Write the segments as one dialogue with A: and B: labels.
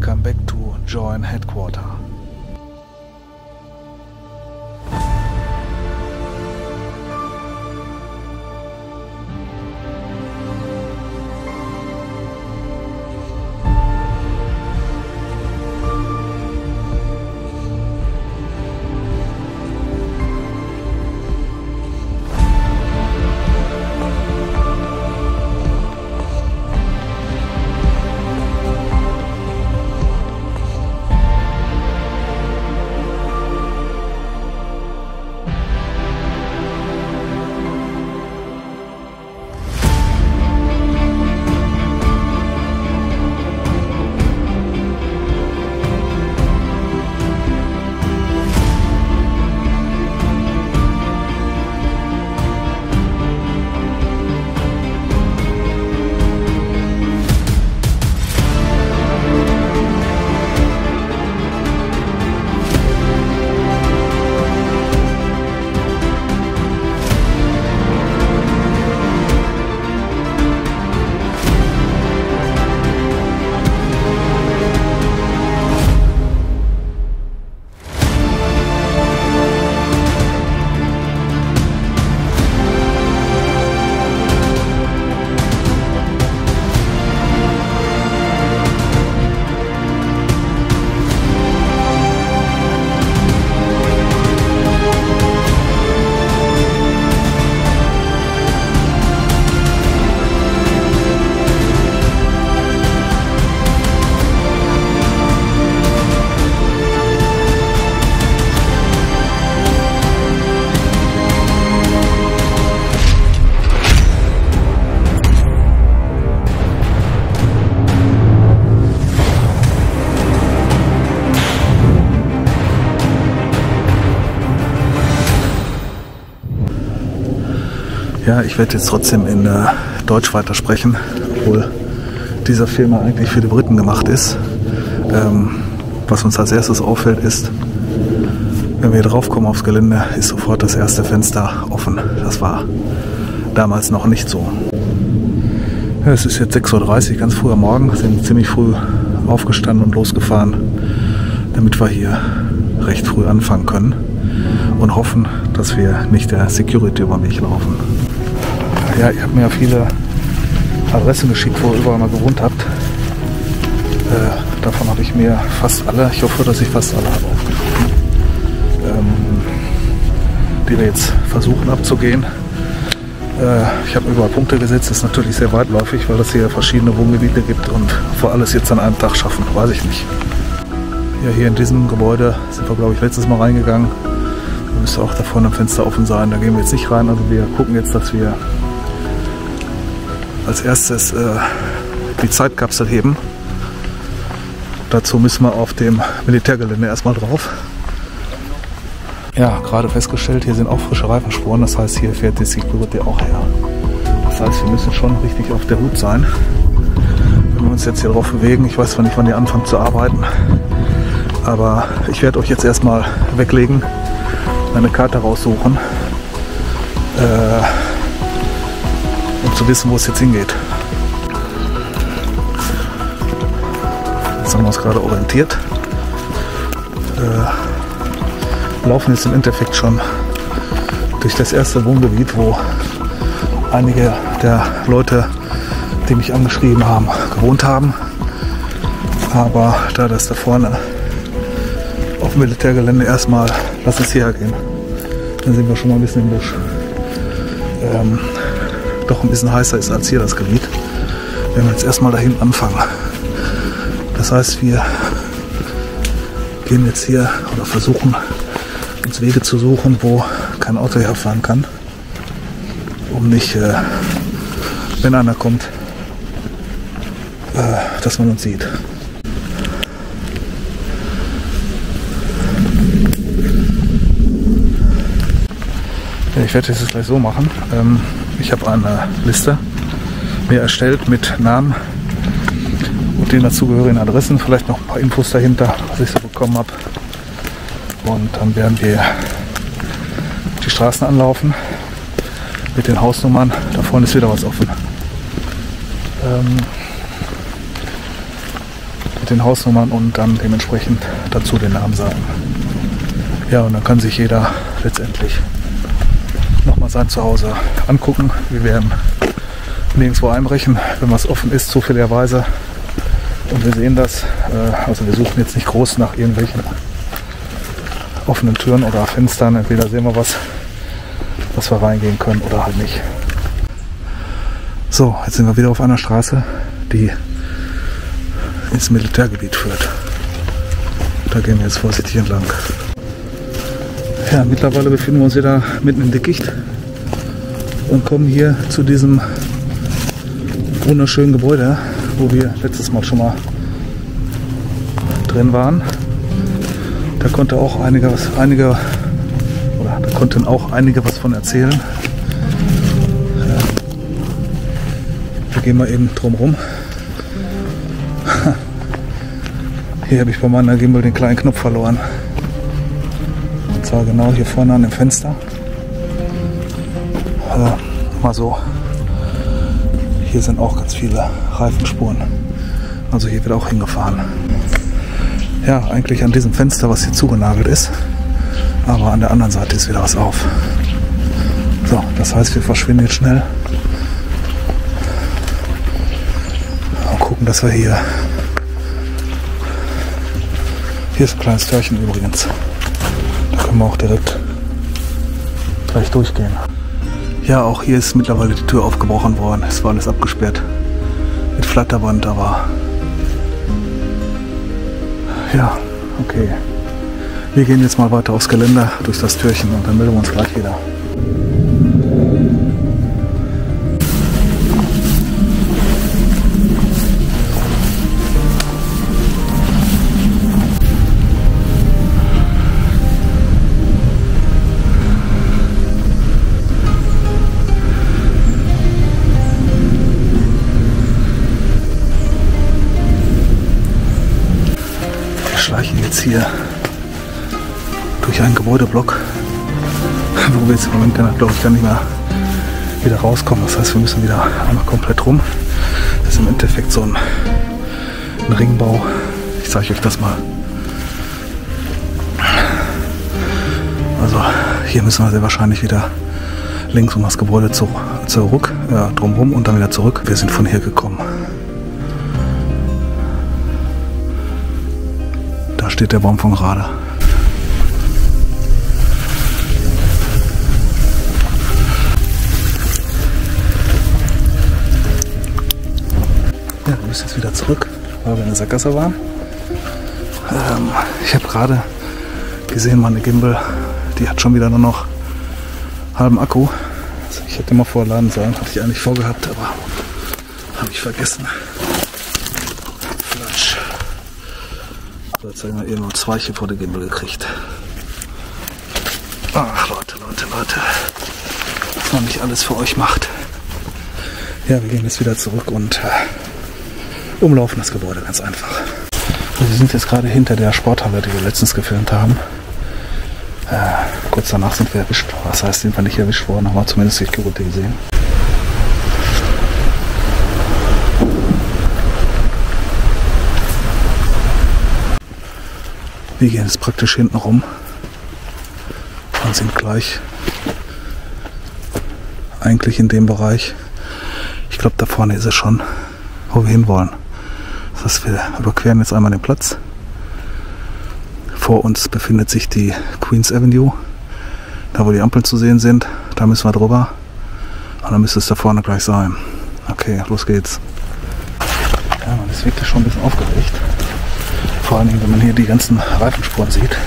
A: Welcome back to Join Headquarter. Ja, ich werde jetzt trotzdem in Deutsch weitersprechen, obwohl dieser Film eigentlich für die Briten gemacht ist. Was uns als erstes auffällt ist, wenn wir draufkommen aufs Gelände, ist sofort das erste Fenster offen. Das war damals noch nicht so. Ja, es ist jetzt 6:30 Uhr, ganz früh am Morgen. Wir sind ziemlich früh aufgestanden und losgefahren, damit wir hier recht früh anfangen können und hoffen, dass wir nicht der Security über den Weg laufen. Ja, ihr habt mir ja viele Adressen geschickt, wo ihr überall mal gewohnt habt. Davon habe ich mir fast alle, ich hoffe, dass ich fast alle habe aufgeschrieben, die wir jetzt versuchen abzugehen. Ich habe überall Punkte gesetzt, das ist natürlich sehr weitläufig, weil es hier verschiedene Wohngebiete gibt und vor alles jetzt an einem Tag schaffen, weiß ich nicht. Ja, hier in diesem Gebäude sind wir, glaube ich, letztes Mal reingegangen. Da müsste auch da vorne am Fenster offen sein, da gehen wir jetzt nicht rein, also wir gucken jetzt, dass wir als erstes die Zeitkapsel heben. Dazu müssen wir auf dem Militärgelände erstmal drauf. Ja, gerade festgestellt, hier sind auch frische Reifenspuren, das heißt, hier fährt die Security auch her. Das heißt, wir müssen schon richtig auf der Hut sein, wenn wir uns jetzt hier drauf bewegen. Ich weiß zwar nicht, wann die anfangen zu arbeiten, aber ich werde euch jetzt erstmal weglegen, eine Karte raussuchen, um zu wissen, wo es jetzt hingeht. Jetzt haben wir uns gerade orientiert. Laufen jetzt im Endeffekt schon durch das erste Wohngebiet, wo einige der Leute, die mich angeschrieben haben, gewohnt haben. Aber da das da vorne auf dem Militärgelände erstmal, lass es hierher gehen, dann sind wir schon mal ein bisschen im Busch. Doch ein bisschen heißer ist als hier das Gebiet. Wenn wir jetzt erstmal dahin anfangen. Das heißt, wir gehen jetzt hier oder versuchen uns Wege zu suchen, wo kein Auto herfahren kann, um nicht, wenn einer kommt, dass man uns sieht. Ja, ich werde das jetzt gleich so machen. Ich habe eine Liste mir erstellt mit Namen und den dazugehörigen Adressen, vielleicht noch ein paar Infos dahinter, was ich so bekommen habe. Und dann werden wir die Straßen anlaufen mit den Hausnummern. Da vorne ist wieder was offen. Mit den Hausnummern und dann dementsprechend dazu den Namen sagen. Ja, und dann kann sich jeder letztendlich nochmal sein Zuhause angucken. Wir werden nirgendwo einbrechen, wenn was offen ist, zufälligerweise. Und wir sehen das. Also wir suchen jetzt nicht groß nach irgendwelchen offenen Türen oder Fenstern. Entweder sehen wir was wir reingehen können oder halt nicht. So, jetzt sind wir wieder auf einer Straße, die ins Militärgebiet führt. Da gehen wir jetzt vorsichtig entlang. Ja, mittlerweile befinden wir uns wieder mitten im Dickicht und kommen hier zu diesem wunderschönen Gebäude, wo wir letztes Mal schon mal drin waren. Da konnten auch einige was von erzählen. Wir gehen mal eben drum rum. Hier habe ich bei meiner Gimbal den kleinen Knopf verloren. Und zwar genau hier vorne an dem Fenster. Mal so. Hier sind auch ganz viele Reifenspuren. Also hier wird auch hingefahren. Ja, eigentlich an diesem Fenster, was hier zugenagelt ist. Aber an der anderen Seite ist wieder was auf. So, das heißt, wir verschwinden jetzt schnell. Und gucken, dass wir hier... Hier ist ein kleines Türchen übrigens. Da können wir auch direkt gleich durchgehen. Ja, auch hier ist mittlerweile die Tür aufgebrochen worden. Es war alles abgesperrt mit Flatterband, aber ja, okay. Wir gehen jetzt mal weiter aufs Geländer durch das Türchen und dann melden wir uns gleich wieder. Hier durch einen Gebäudeblock, wo wir jetzt im Moment, glaube ich, gar nicht mehr wieder rauskommen. Das heißt, wir müssen wieder einmal komplett rum. Das ist im Endeffekt so ein Ringbau. Ich zeige euch das mal. Also hier müssen wir sehr wahrscheinlich wieder links um das Gebäude zurück, drumherum und dann wieder zurück. Wir sind von hier gekommen. Steht der Baum von gerade. Ja, wir müssen jetzt wieder zurück, weil wir in der Sackgasse waren. Ich habe gerade gesehen, meine Gimbal, die hat schon wieder nur noch halben Akku. Also ich hätte mal vorladen sollen, hatte ich eigentlich vorgehabt, aber habe ich vergessen. Flatsch. So, jetzt haben wir eben noch 2 hier vor der Gimbal gekriegt. Ach Leute. Was man nicht alles für euch macht. Ja, wir gehen jetzt wieder zurück und umlaufen das Gebäude ganz einfach. Wir sind jetzt gerade hinter der Sporthalle, die wir letztens gefilmt haben. Kurz danach sind wir erwischt. Was heißt, sind wir nicht erwischt worden, haben wir zumindest die Security gesehen. Wir gehen jetzt praktisch hinten rum und sind gleich eigentlich in dem Bereich. Ich glaube, da vorne ist es schon, wo wir hinwollen. Das heißt, wir überqueren jetzt einmal den Platz. Vor uns befindet sich die Queens Avenue. Da, wo die Ampeln zu sehen sind, da müssen wir drüber. Und dann müsste es da vorne gleich sein. Okay, los geht's. Ja, man ist wirklich schon ein bisschen aufgeregt. Vor allen Dingen, wenn man hier die ganzen Reifenspuren sieht.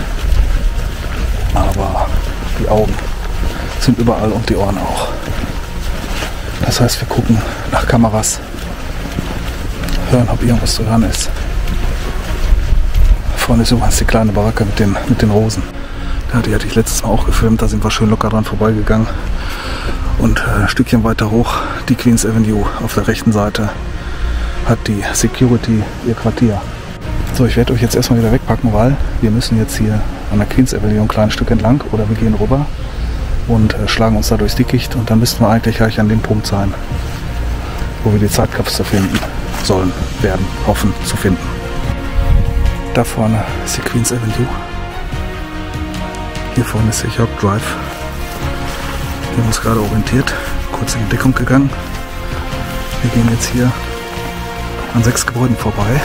A: Aber die Augen sind überall und die Ohren auch. Das heißt, wir gucken nach Kameras, hören, ob irgendwas zu hören ist. Vorne ist übrigens die kleine Baracke mit den Rosen. Ja, die hatte ich letztes Mal auch gefilmt, da sind wir schön locker dran vorbeigegangen. Und ein Stückchen weiter hoch, die Queens Avenue auf der rechten Seite, hat die Security ihr Quartier. So, ich werde euch jetzt erstmal wieder wegpacken, weil wir müssen jetzt hier an der Queens Avenue ein kleines Stück entlang oder wir gehen rüber und schlagen uns da durchs Dickicht und dann müssten wir eigentlich gleich an dem Punkt sein, wo wir die Zeitkapsel finden sollen, hoffen zu finden. Da vorne ist die Queens Avenue. Hier vorne ist der York Drive. Wir haben uns gerade orientiert, kurz in die Deckung gegangen. Wir gehen jetzt hier an 6 Gebäuden vorbei.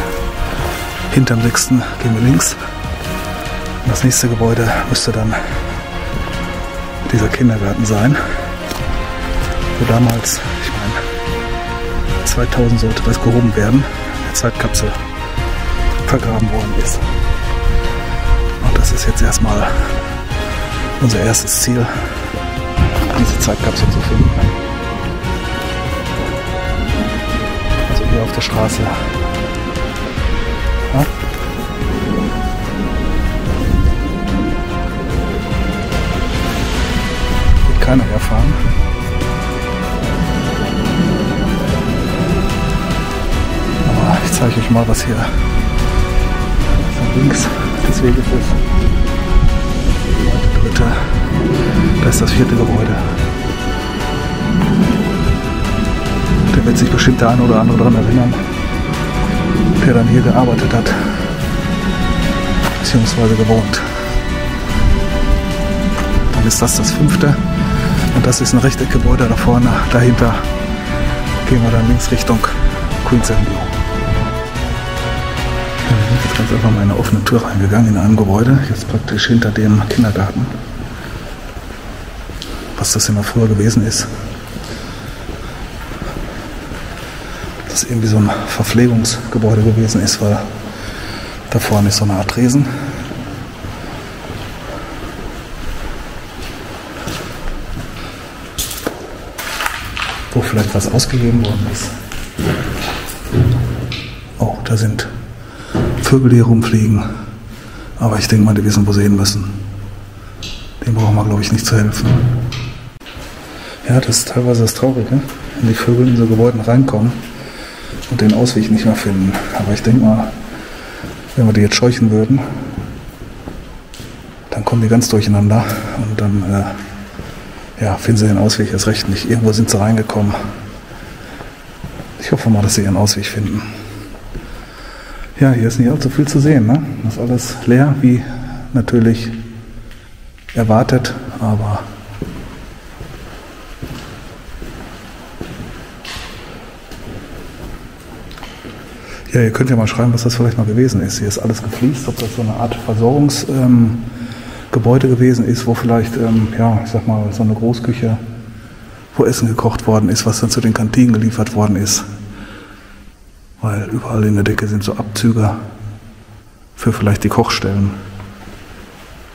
A: Hinterm 6. gehen wir links. Und das nächste Gebäude müsste dann dieser Kindergarten sein. Wo damals, ich meine, 2000 sollte das gehoben werden, eine Zeitkapsel vergraben worden ist. Und das ist jetzt erstmal unser erstes Ziel, diese Zeitkapsel zu finden. Also hier auf der Straße. Ja? Wird keiner herfahren. Aber ich zeige euch mal, was hier links des Weges ist. Der dritte. Da ist das 4. Gebäude. Da wird sich bestimmt der eine oder andere daran erinnern, der dann hier gearbeitet hat, beziehungsweise gewohnt. Dann ist das das 5. Und das ist ein Rechteckgebäude da vorne. Dahinter gehen wir dann links Richtung Queens Avenue. Wir sind jetzt ganz einfach mal in eine offene Tür reingegangen in einem Gebäude, jetzt praktisch hinter dem Kindergarten. Was das immer früher gewesen ist. Das irgendwie so ein Verpflegungsgebäude gewesen ist, weil da vorne ist so eine Art Tresen. Wo vielleicht was ausgegeben worden ist. Oh, da sind Vögel, die hier rumfliegen. Aber ich denke mal, die wissen, wo sie hin müssen. Dem brauchen wir, glaube ich, nicht zu helfen. Ja, das ist teilweise das Traurige, wenn die Vögel in so Gebäuden reinkommen und den Ausweg nicht mehr finden. Aber ich denke mal, wenn wir die jetzt scheuchen würden, dann kommen die ganz durcheinander und dann ja, finden sie den Ausweg erst recht nicht. Irgendwo sind sie reingekommen. Ich hoffe mal, dass sie ihren Ausweg finden. Ja, hier ist nicht allzu viel zu sehen, ne? Das ist alles leer, wie natürlich erwartet, aber ja, ihr könnt ja mal schreiben, was das vielleicht mal gewesen ist. Hier ist alles gefliest, ob das so eine Art Versorgungsgebäude gewesen ist, wo vielleicht, ja, ich sag mal, so eine Großküche, wo Essen gekocht worden ist, was dann zu den Kantinen geliefert worden ist. Weil überall in der Decke sind so Abzüge für vielleicht die Kochstellen.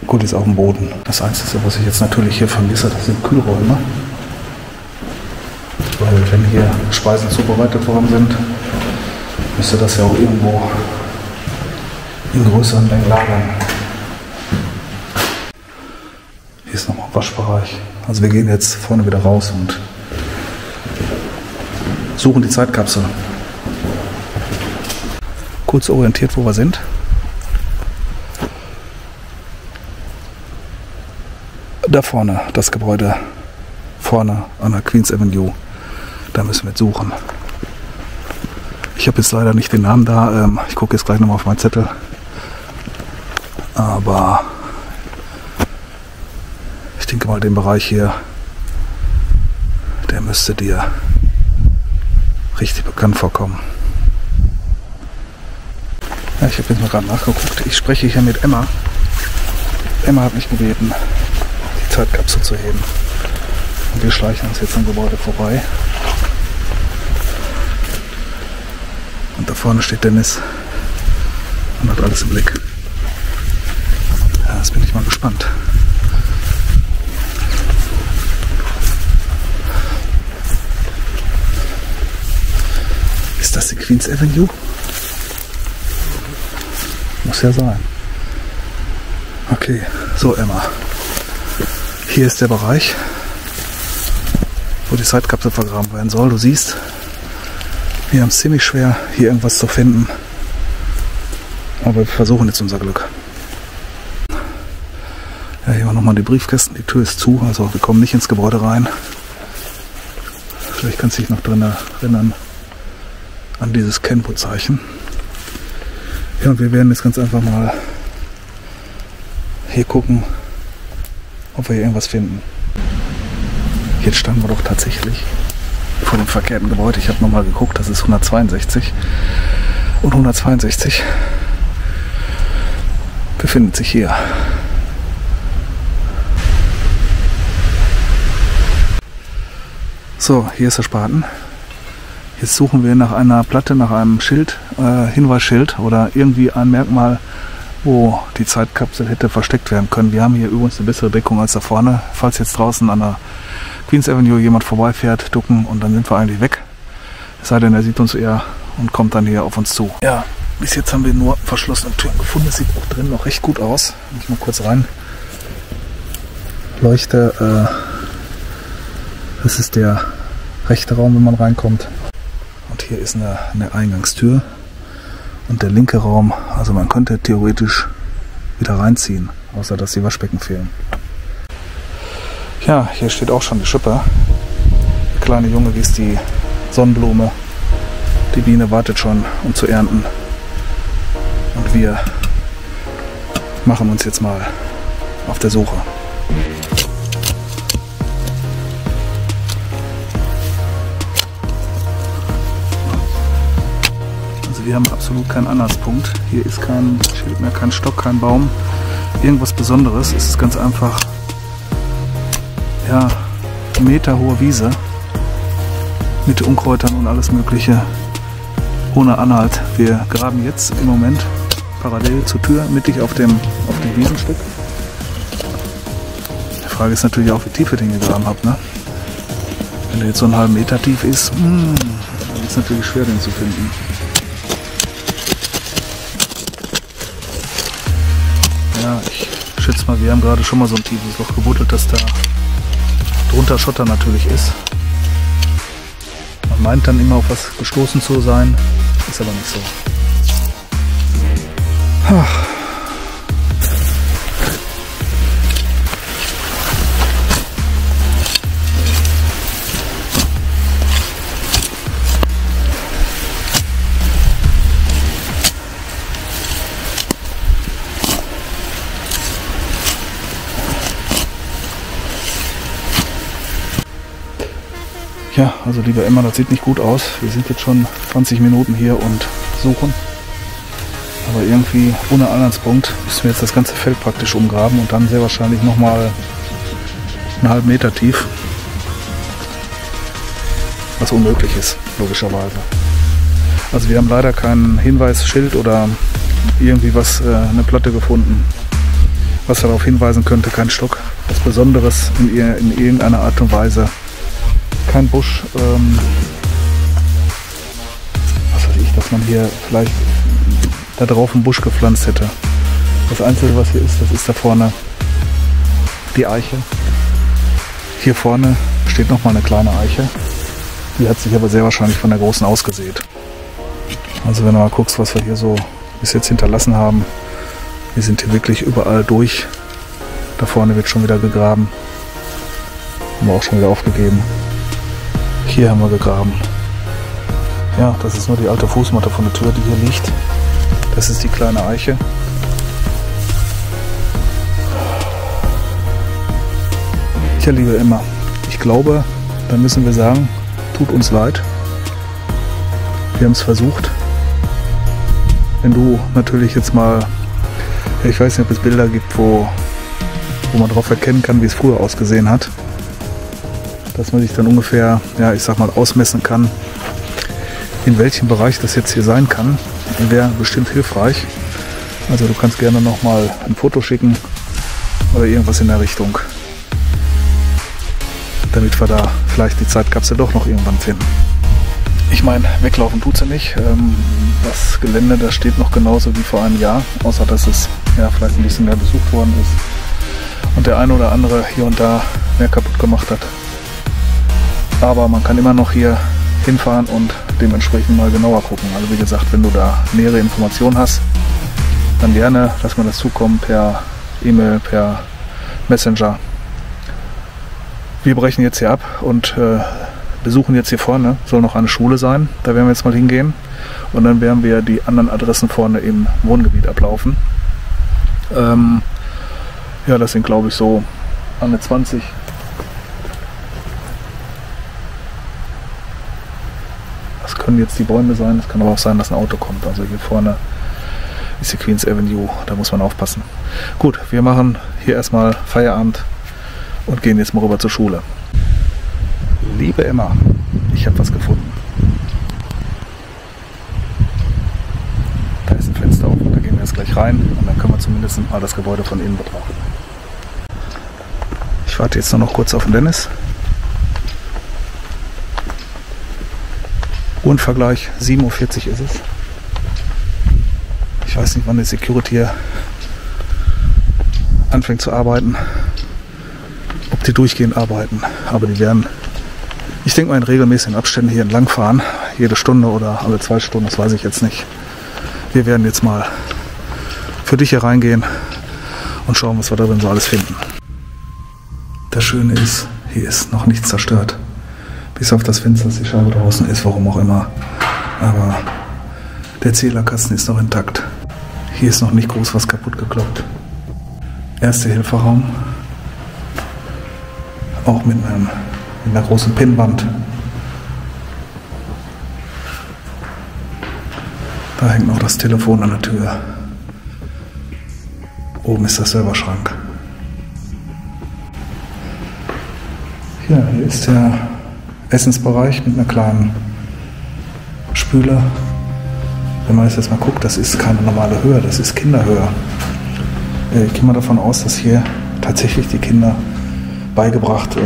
A: Gut, ist auf dem Boden. Das Einzige, was ich jetzt natürlich hier vermisse, das sind Kühlräume. Weil wenn hier Speisen zubereitet worden sind, müsste das ja auch irgendwo in größeren Mengen lagern. Hier ist nochmal ein Waschbereich. Also wir gehen jetzt vorne wieder raus und suchen die Zeitkapsel. Kurz orientiert, wo wir sind. Da vorne, das Gebäude vorne an der Queens Avenue. Da müssen wir jetzt suchen. Ich habe jetzt leider nicht den Namen da. Ich gucke jetzt gleich nochmal auf meinen Zettel. Aber ich denke mal, den Bereich hier, der müsste dir richtig bekannt vorkommen. Ja, ich habe jetzt mal gerade nachgeguckt. Ich spreche hier mit Emma. Emma hat mich gebeten, die Zeitkapsel zu heben. Und wir schleichen uns jetzt am Gebäude vorbei. Und da vorne steht Dennis und hat alles im Blick. Ja, jetzt bin ich mal gespannt. Ist das die Queens Avenue? Muss ja sein. Okay, so Emma. Hier ist der Bereich, wo die Zeitkapsel vergraben werden soll. Du siehst, wir haben es ziemlich schwer, hier irgendwas zu finden. Aber wir versuchen jetzt unser Glück. Ja, hier haben wir nochmal die Briefkästen. Die Tür ist zu, also wir kommen nicht ins Gebäude rein. Vielleicht kannst du dich noch drin erinnern an dieses Kenpo-Zeichen. Ja, und wir werden jetzt ganz einfach mal hier gucken, ob wir hier irgendwas finden. Jetzt standen wir doch tatsächlich vor dem verkehrten Gebäude. Ich habe nochmal geguckt, das ist 162. Und 162 befindet sich hier. So, hier ist der Spaten. Jetzt suchen wir nach einer Platte, nach einem Schild, Hinweisschild oder irgendwie ein Merkmal, wo die Zeitkapsel hätte versteckt werden können. Wir haben hier übrigens eine bessere Deckung als da vorne. Falls jetzt draußen an der Queens Avenue jemand vorbeifährt, ducken und dann sind wir eigentlich weg. Es sei denn, er sieht uns eher und kommt dann hier auf uns zu. Ja, bis jetzt haben wir nur verschlossene Türen gefunden. Es sieht auch drin noch recht gut aus. Ich mal kurz rein. Leuchte, das ist der rechte Raum, wenn man reinkommt. Und hier ist eine Eingangstür. Und der linke Raum, also man könnte theoretisch wieder reinziehen, außer dass die Waschbecken fehlen. Ja, hier steht auch schon die Schippe. Der kleine Junge gießt die Sonnenblume. Die Biene wartet schon, um zu ernten. Und wir machen uns jetzt mal auf der Suche. Also wir haben absolut keinen Anhaltspunkt. Hier ist kein Schild mehr, kein Stock, kein Baum. Irgendwas Besonderes. Es ist ganz einfach, ja, meterhohe Wiese mit Unkräutern und alles Mögliche. Ohne Anhalt. Wir graben jetzt im Moment parallel zur Tür, mittig auf dem Wiesenstück. Die Frage ist natürlich auch, wie tief ihr den gegraben habt. Ne? Wenn der jetzt so einen halben Meter tief ist, dann ist es natürlich schwer, den zu finden. Ja, ich schätze mal, wir haben gerade schon mal so ein tiefes Loch gebuddelt, dass da drunter Schotter natürlich ist. Man meint dann immer auf was gestoßen zu sein, ist aber nicht so. Ach. Ja, also lieber Emma, das sieht nicht gut aus. Wir sind jetzt schon 20 Minuten hier und suchen. Aber irgendwie ohne Anhaltspunkt müssen wir jetzt das ganze Feld praktisch umgraben und dann sehr wahrscheinlich nochmal einen halben Meter tief. Was unmöglich ist, logischerweise. Also wir haben leider kein Hinweisschild oder irgendwie was, eine Platte gefunden, was darauf hinweisen könnte, kein Stock. Was Besonderes in irgendeiner Art und Weise. Kein Busch, was weiß ich, dass man hier vielleicht da drauf einen Busch gepflanzt hätte. Das Einzige, was hier ist, das ist da vorne die Eiche. Hier vorne steht noch mal eine kleine Eiche. Die hat sich aber sehr wahrscheinlich von der großen ausgesät. Also wenn du mal guckst, was wir hier so bis jetzt hinterlassen haben, wir sind hier wirklich überall durch. Da vorne wird schon wieder gegraben. Haben wir auch schon wieder aufgegeben. Hier haben wir gegraben. Ja, das ist nur die alte Fußmatte von der Tür, die hier liegt. Das ist die kleine Eiche. Tja, liebe Emma, ich glaube, da müssen wir sagen, tut uns leid. Wir haben es versucht. Wenn du natürlich jetzt mal, ich weiß nicht, ob es Bilder gibt, wo man darauf erkennen kann, wie es früher ausgesehen hat. Dass man sich dann ungefähr, ja, ich sag mal, ausmessen kann, in welchem Bereich das jetzt hier sein kann, wäre bestimmt hilfreich. Also du kannst gerne nochmal ein Foto schicken oder irgendwas in der Richtung, damit wir da vielleicht die Zeitkapsel doch noch irgendwann finden. Ich meine, weglaufen tut sie nicht. Das Gelände, das steht noch genauso wie vor einem Jahr, außer dass es ja vielleicht ein bisschen mehr besucht worden ist und der eine oder andere hier und da mehr kaputt gemacht hat. Aber man kann immer noch hier hinfahren und dementsprechend mal genauer gucken. Also wie gesagt, wenn du da nähere Informationen hast, dann gerne, lass mir das zukommen per E-Mail, per Messenger. Wir brechen jetzt hier ab und besuchen jetzt hier vorne, soll noch eine Schule sein, da werden wir jetzt mal hingehen. Und dann werden wir die anderen Adressen vorne im Wohngebiet ablaufen. Ja, das sind glaube ich so an der 20. Das können jetzt die Bäume sein, es kann aber auch sein, dass ein Auto kommt. Also hier vorne ist die Queens Avenue, da muss man aufpassen. Gut, wir machen hier erstmal Feierabend und gehen jetzt mal rüber zur Schule. Liebe Emma, ich habe was gefunden. Da ist ein Fenster auf, da gehen wir jetzt gleich rein und dann können wir zumindest mal das Gebäude von innen betrachten. Ich warte jetzt nur noch kurz auf den Dennis. Uhrenvergleich, 7:40 Uhr ist es. Ich weiß nicht, wann der Security hier anfängt zu arbeiten. Ob die durchgehend arbeiten. Aber die werden, ich denke mal, in regelmäßigen Abständen hier entlang fahren. Jede Stunde oder alle 2 Stunden, das weiß ich jetzt nicht. Wir werden jetzt mal für dich hier reingehen und schauen, was wir darin so alles finden. Das Schöne ist, hier ist noch nichts zerstört. Bis auf das Fenster, dass die Scheibe draußen ist, warum auch immer. Aber der Zählerkasten ist noch intakt. Hier ist noch nicht groß was kaputt gekloppt. Erste-Hilfe-Raum. Auch mit einer großen Pinnwand. Da hängt noch das Telefon an der Tür. Oben ist der Serverschrank. Ja, hier ist der Essensbereich mit einer kleinen Spüle. Wenn man jetzt mal guckt, das ist keine normale Höhe, das ist Kinderhöhe. Ich gehe mal davon aus, dass hier tatsächlich den Kindern beigebracht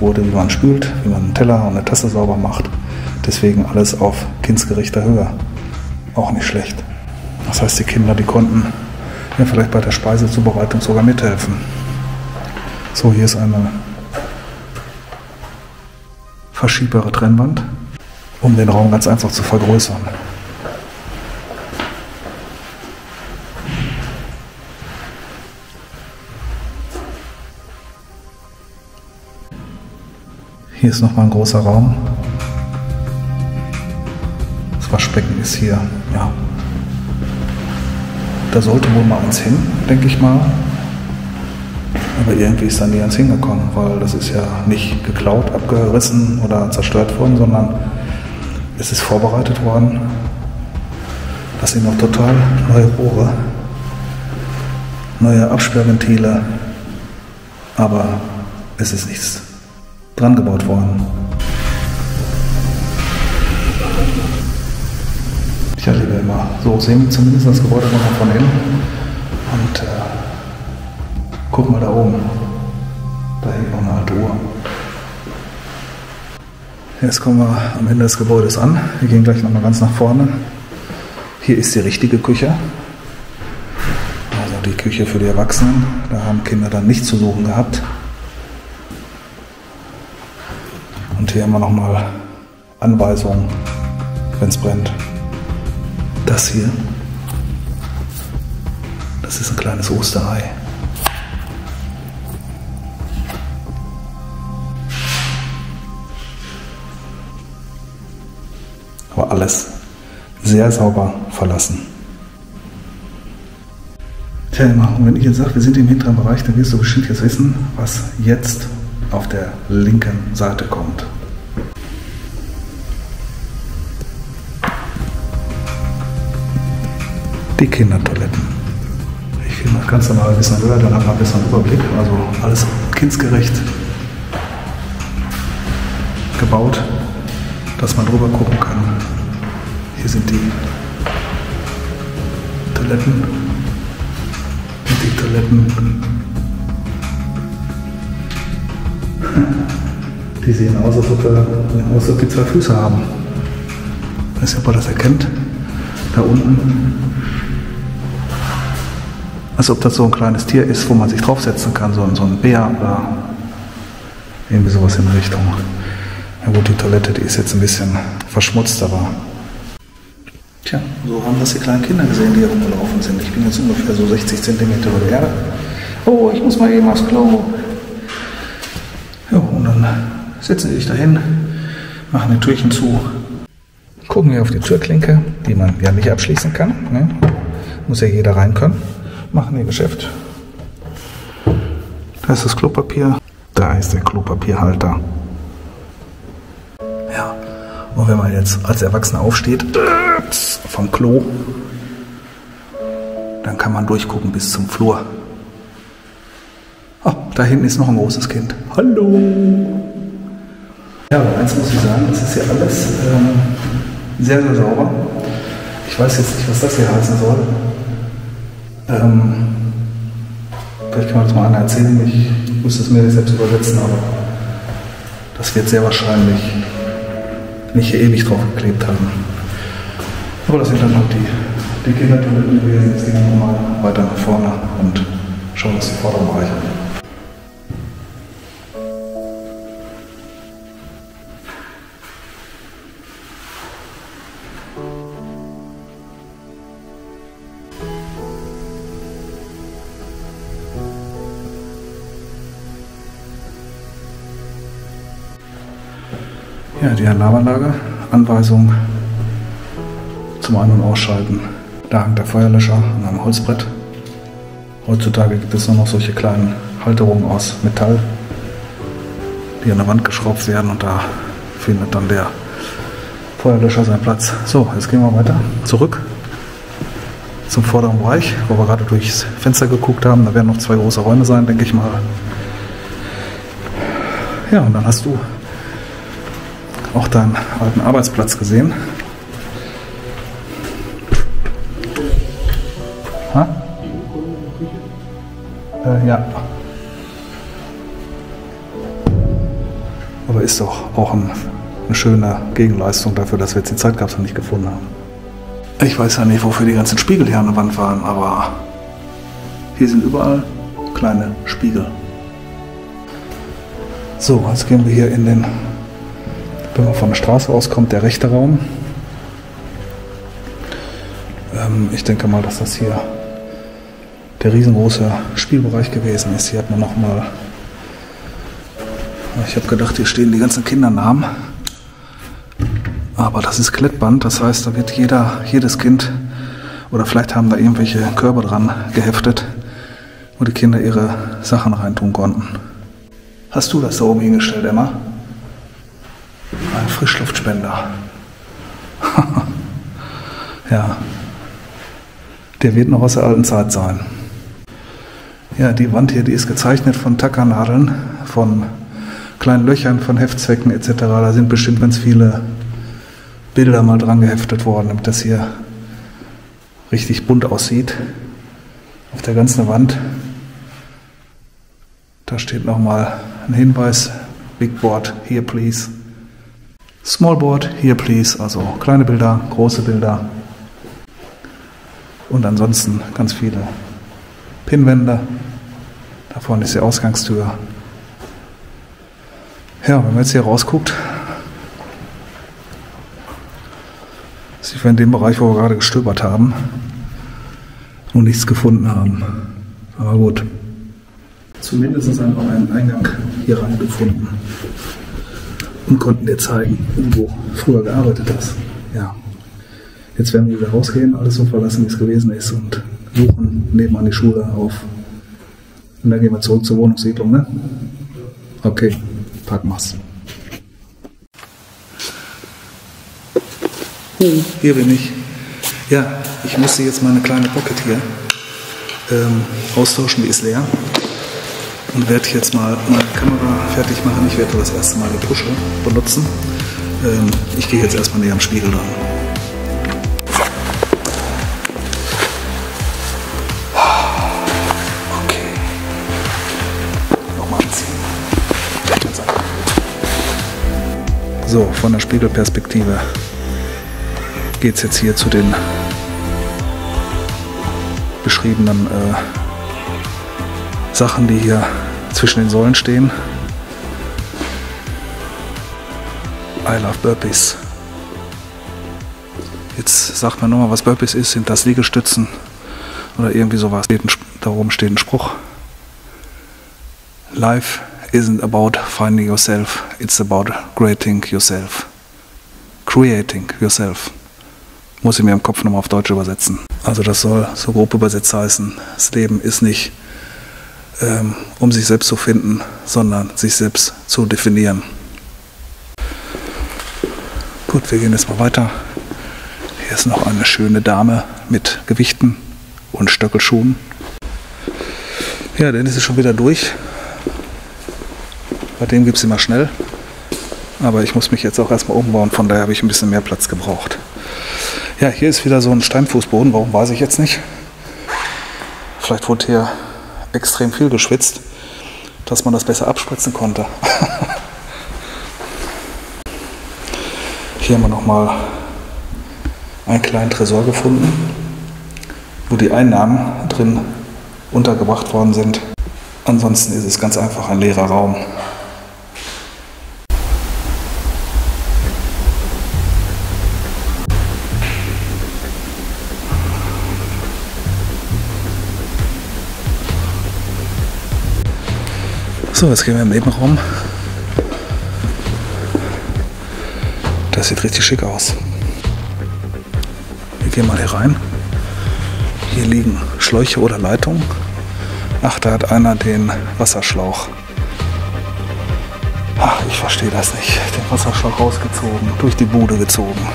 A: wurde, wie man spült, wie man einen Teller und eine Tasse sauber macht. Deswegen alles auf kindsgerechter Höhe. Auch nicht schlecht. Das heißt, die Kinder, die konnten ja vielleicht bei der Speisezubereitung sogar mithelfen. So, hier ist eine verschiebbare Trennwand, um den Raum ganz einfach zu vergrößern. Hier ist nochmal ein großer Raum. Das Waschbecken ist hier, ja. Da sollte wohl mal eins hin, denke ich mal. Aber irgendwie ist da nie eins hingekommen, weil das ist ja nicht geklaut, abgerissen oder zerstört worden, sondern es ist vorbereitet worden. Das sind noch total neue Rohre, neue Absperrventile, aber es ist nichts dran gebaut worden. Tja, liebe Emma, so sehen wir zumindest das Gebäude nochmal von innen. Und guck mal da oben, da hängt noch eine alte Uhr. Jetzt kommen wir am Ende des Gebäudes an. Wir gehen gleich nochmal ganz nach vorne. Hier ist die richtige Küche. Also die Küche für die Erwachsenen. Da haben Kinder dann nichts zu suchen gehabt. Und hier haben wir nochmal Anweisungen, wenn es brennt. Das hier, das ist ein kleines Osterei. Aber alles sehr sauber verlassen. Tja, Emma, und wenn ich jetzt sage, wir sind im hinteren Bereich, dann wirst du bestimmt jetzt wissen, was jetzt auf der linken Seite kommt. Die Kindertoiletten. Ich finde, das Ganze mal ein bisschen höher, dann hat man besser einen Überblick. Also alles kindsgerecht gebaut, dass man drüber gucken kann. Hier sind die Toiletten. Und die Toiletten, die sehen aus, als ob die 2 Füße haben. Ich weiß nicht, ob man das erkennt. Da unten. Als ob das so ein kleines Tier ist, wo man sich draufsetzen kann, so ein Bär oder irgendwie sowas in der Richtung. Ja gut, die Toilette, die ist jetzt ein bisschen verschmutzt, aber tja, so haben das die kleinen Kinder gesehen, die hier rumgelaufen sind. Ich bin jetzt ungefähr so 60 cm über der Erde. Oh, ich muss mal eben aufs Klo. Ja, und dann setzen sie sich dahin, Machen die Türchen zu. Gucken wir auf die Türklinke, die man ja nicht abschließen kann. Ne? Muss ja jeder rein können. Machen ihr Geschäft. Da ist das Klopapier. Da ist der Klopapierhalter. Ja, und wenn man jetzt als Erwachsener aufsteht vom Klo, dann kann man durchgucken bis zum Flur. Oh, da hinten ist noch ein großes Kind. Hallo! Ja, aber eins muss ich sagen, das ist hier alles sehr, sehr sauber. Ich weiß jetzt nicht, was das hier heißen soll. Vielleicht kann man das mal einer erzählen. Ich müsste es mir nicht selbst übersetzen, aber das wird sehr wahrscheinlich nicht hier ewig drauf geklebt haben. Aber das sind dann halt die Kindertoiletten gewesen. Jetzt gehen wir nochmal weiter nach vorne und schauen uns den vorderen Bereich an. Ja, die Alarmanlage, Anweisung zum Ein- und Ausschalten. Da hängt der Feuerlöscher an einem Holzbrett. Heutzutage gibt es nur noch solche kleinen Halterungen aus Metall, die an der Wand geschraubt werden, und da findet dann der Feuerlöscher seinen Platz. So, jetzt gehen wir weiter zurück zum vorderen Bereich, wo wir gerade durchs Fenster geguckt haben. Da werden noch 2 große Räume sein, denke ich mal. Ja, und dann hast du auch deinen alten Arbeitsplatz gesehen. Ha? Ja. Aber ist doch auch eine schöne Gegenleistung dafür, dass wir jetzt die Zeitkapsel nicht gefunden haben. Ich weiß ja nicht, wofür die ganzen Spiegel hier an der Wand waren, aber hier sind überall kleine Spiegel. So, jetzt gehen wir hier in den, wenn man von der Straße auskommt, der rechte Raum. Ich denke mal, dass das hier der riesengroße Spielbereich gewesen ist. Hier hat man nochmal, ich habe gedacht, hier stehen die ganzen Kindernamen. Aber das ist Klettband, das heißt, da wird jedes Kind, oder vielleicht haben da irgendwelche Körbe dran geheftet, wo die Kinder ihre Sachen reintun konnten. Hast du das da oben hingestellt, Emma? Ein Frischluftspender. Ja, der wird noch aus der alten Zeit sein. Ja, die Wand hier, die ist gezeichnet von Tackernadeln, von kleinen Löchern, von Heftzwecken etc. Da sind bestimmt ganz viele Bilder mal dran geheftet worden, damit das hier richtig bunt aussieht. Auf der ganzen Wand, da steht nochmal ein Hinweis: Big Board, here please. Small Board, here please, also kleine Bilder, große Bilder. Und ansonsten ganz viele Pinnwände. Da vorne ist die Ausgangstür. Ja, wenn man jetzt hier rausguckt, sieht man in dem Bereich, wo wir gerade gestöbert haben und nichts gefunden haben. Aber gut. Zumindest haben wir einen Eingang hier rein gefunden und konnten dir zeigen, wo du früher gearbeitet hast. Ja. Jetzt werden wir wieder rausgehen, alles so verlassen, wie es gewesen ist, und suchen nebenan die Schule auf. Und dann gehen wir zurück zur Wohnungssiedlung, ne? Okay, packen wir's. Hier bin ich. Ja, ich musste jetzt meine kleine Pocket hier austauschen, die ist leer. Und werde jetzt mal meine Kamera fertig machen. Ich werde das erste Mal die Pusher benutzen. Ich gehe jetzt erstmal näher am Spiegel dran. Okay. Nochmal anziehen. So, von der Spiegelperspektive geht es jetzt hier zu den beschriebenen Sachen, die hier zwischen den Säulen stehen. I love Burpees. Jetzt sagt man nochmal, was Burpees ist. Sind das Liegestützen oder irgendwie sowas? Da oben steht ein Spruch. Life isn't about finding yourself, it's about creating yourself. Creating yourself. Muss ich mir im Kopf nochmal auf Deutsch übersetzen. Also das soll so grob übersetzt heißen, das Leben ist nicht um sich selbst zu finden, sondern sich selbst zu definieren. Gut, wir gehen jetzt mal weiter. Hier ist noch eine schöne Dame mit Gewichten und Stöckelschuhen. Ja, Dennis ist schon wieder durch. Bei dem gibt es immer schnell. Aber ich muss mich jetzt auch erstmal umbauen, von daher habe ich ein bisschen mehr Platz gebraucht. Ja, hier ist wieder so ein Steinfußboden, warum weiß ich jetzt nicht. Vielleicht wurde hier extrem viel geschwitzt, dass man das besser abspritzen konnte. Hier haben wir nochmal einen kleinen Tresor gefunden, wo die Einnahmen drin untergebracht worden sind. Ansonsten ist es ganz einfach ein leerer Raum. So, jetzt gehen wir im Nebenraum. Das sieht richtig schick aus. Wir gehen mal hier rein. Hier liegen Schläuche oder Leitungen. Ach, da hat einer den Wasserschlauch. Ach, ich verstehe das nicht. Den Wasserschlauch rausgezogen, durch die Bude gezogen.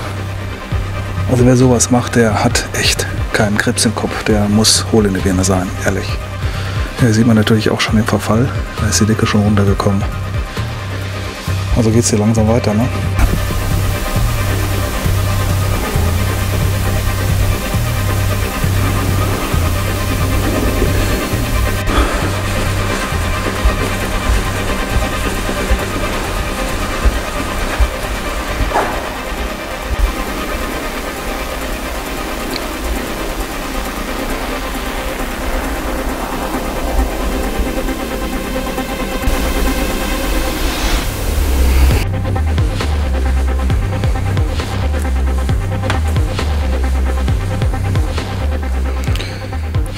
A: Also wer sowas macht, der hat echt keinen Krebs im Kopf. Der muss hohl in die Birne sein, ehrlich. Hier sieht man natürlich auch schon den Verfall. Da ist die Decke schon runtergekommen. Also geht es hier langsam weiter, ne?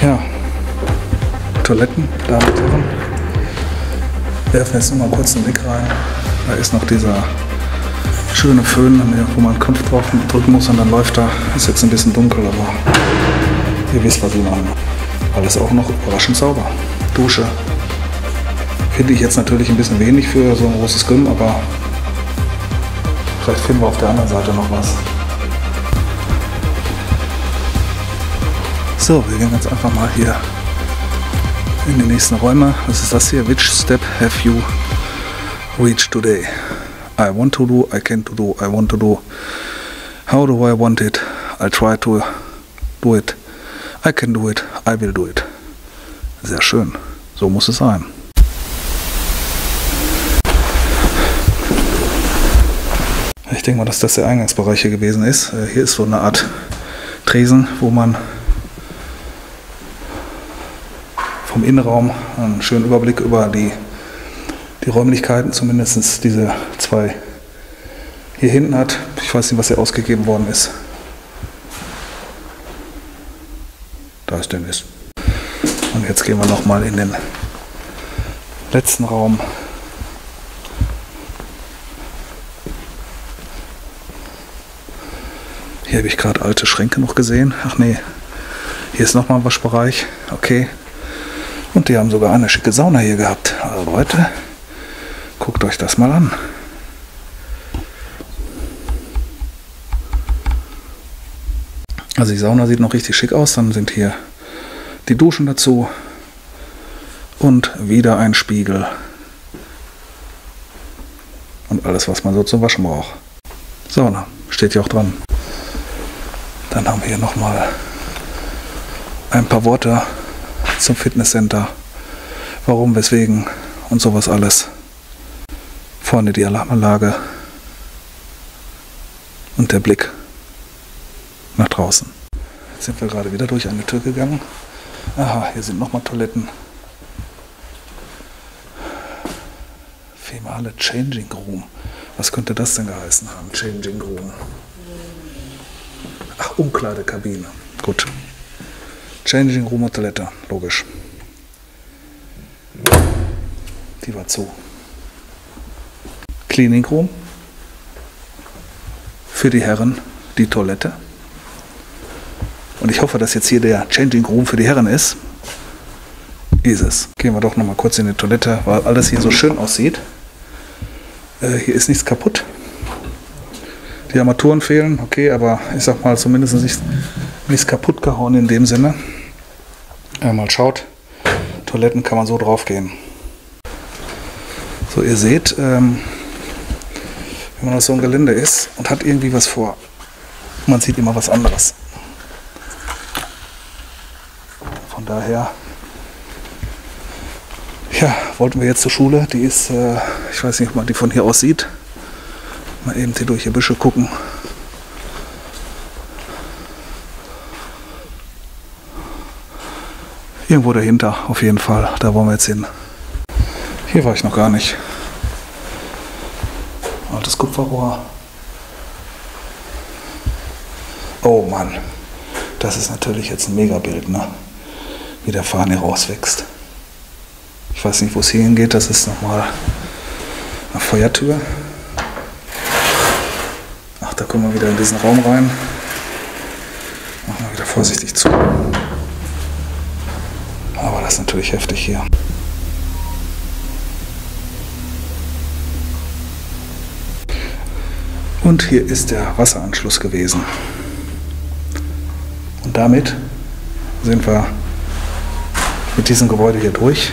A: Ja, Toiletten, Damen und Herren. Wir werfen jetzt noch mal kurz einen Blick rein. Da ist noch dieser schöne Föhn, wo man den Kopf drauf drücken muss und dann läuft er. Ist jetzt ein bisschen dunkel, aber ihr wisst, was ich meine. Alles auch noch überraschend sauber. Dusche. Finde ich jetzt natürlich ein bisschen wenig für so ein großes Gym, aber vielleicht finden wir auf der anderen Seite noch was. So, wir gehen jetzt einfach mal hier in die nächsten Räume. Was ist das hier? Which step have you reached today? I want to do, I can to do, I want to do. How do I want it? I'll try to do it. I can do it, I will do it. Sehr schön. So muss es sein. Ich denke mal, dass das der Eingangsbereich hier gewesen ist. Hier ist so eine Art Tresen, wo man vom Innenraum einen schönen Überblick über die Räumlichkeiten, zumindest diese zwei hier hinten hat. Ich weiß nicht, was hier ausgegeben worden ist. Da ist Dennis. Und jetzt gehen wir nochmal in den letzten Raum. Hier habe ich gerade alte Schränke noch gesehen. Ach nee, hier ist nochmal ein Waschbereich. Okay. Und die haben sogar eine schicke Sauna hier gehabt. Also Leute, guckt euch das mal an. Also die Sauna sieht noch richtig schick aus. Dann sind hier die Duschen dazu. Und wieder ein Spiegel. Und alles, was man so zum Waschen braucht. Sauna, steht hier auch dran. Dann haben wir hier nochmal ein paar Worte zum Fitnesscenter. Warum, weswegen und sowas alles. Vorne die Alarmanlage und der Blick nach draußen. Jetzt sind wir gerade wieder durch eine Tür gegangen. Aha, hier sind nochmal Toiletten. Female Changing Room. Was könnte das denn geheißen haben? Changing Room. Ach, Umkleidekabine. Gut. Changing Room und Toilette, logisch. Die war zu. Cleaning Room. für die Herren die Toilette. Und ich hoffe, dass jetzt hier der Changing Room für die Herren ist. Ist es. Gehen wir doch noch mal kurz in die Toilette, weil alles hier so schön aussieht. Hier ist nichts kaputt. Die Armaturen fehlen, okay, aber ich sag mal zumindest nichts kaputt gehauen in dem Sinne. Mal schaut, Toiletten kann man so drauf gehen. So, ihr seht, wenn man auf so einem Gelände ist und hat irgendwie was vor, man sieht immer was anderes. Von daher, ja, wollten wir jetzt zur Schule. Die ist, ich weiß nicht, ob man die von hier aus sieht. Mal eben hier durch die Büsche gucken. Irgendwo dahinter, auf jeden Fall. Da wollen wir jetzt hin. Hier war ich noch gar nicht. Altes Kupferrohr. Oh Mann, das ist natürlich jetzt ein Megabild, ne? Wie der Faden hier rauswächst. Ich weiß nicht, wo es hier hingeht. Das ist nochmal eine Feuertür. Ach, da kommen wir wieder in diesen Raum rein. Machen wir wieder vorsichtig zu. Aber das ist natürlich heftig hier. Und hier ist der Wasseranschluss gewesen. Und damit sind wir mit diesem Gebäude hier durch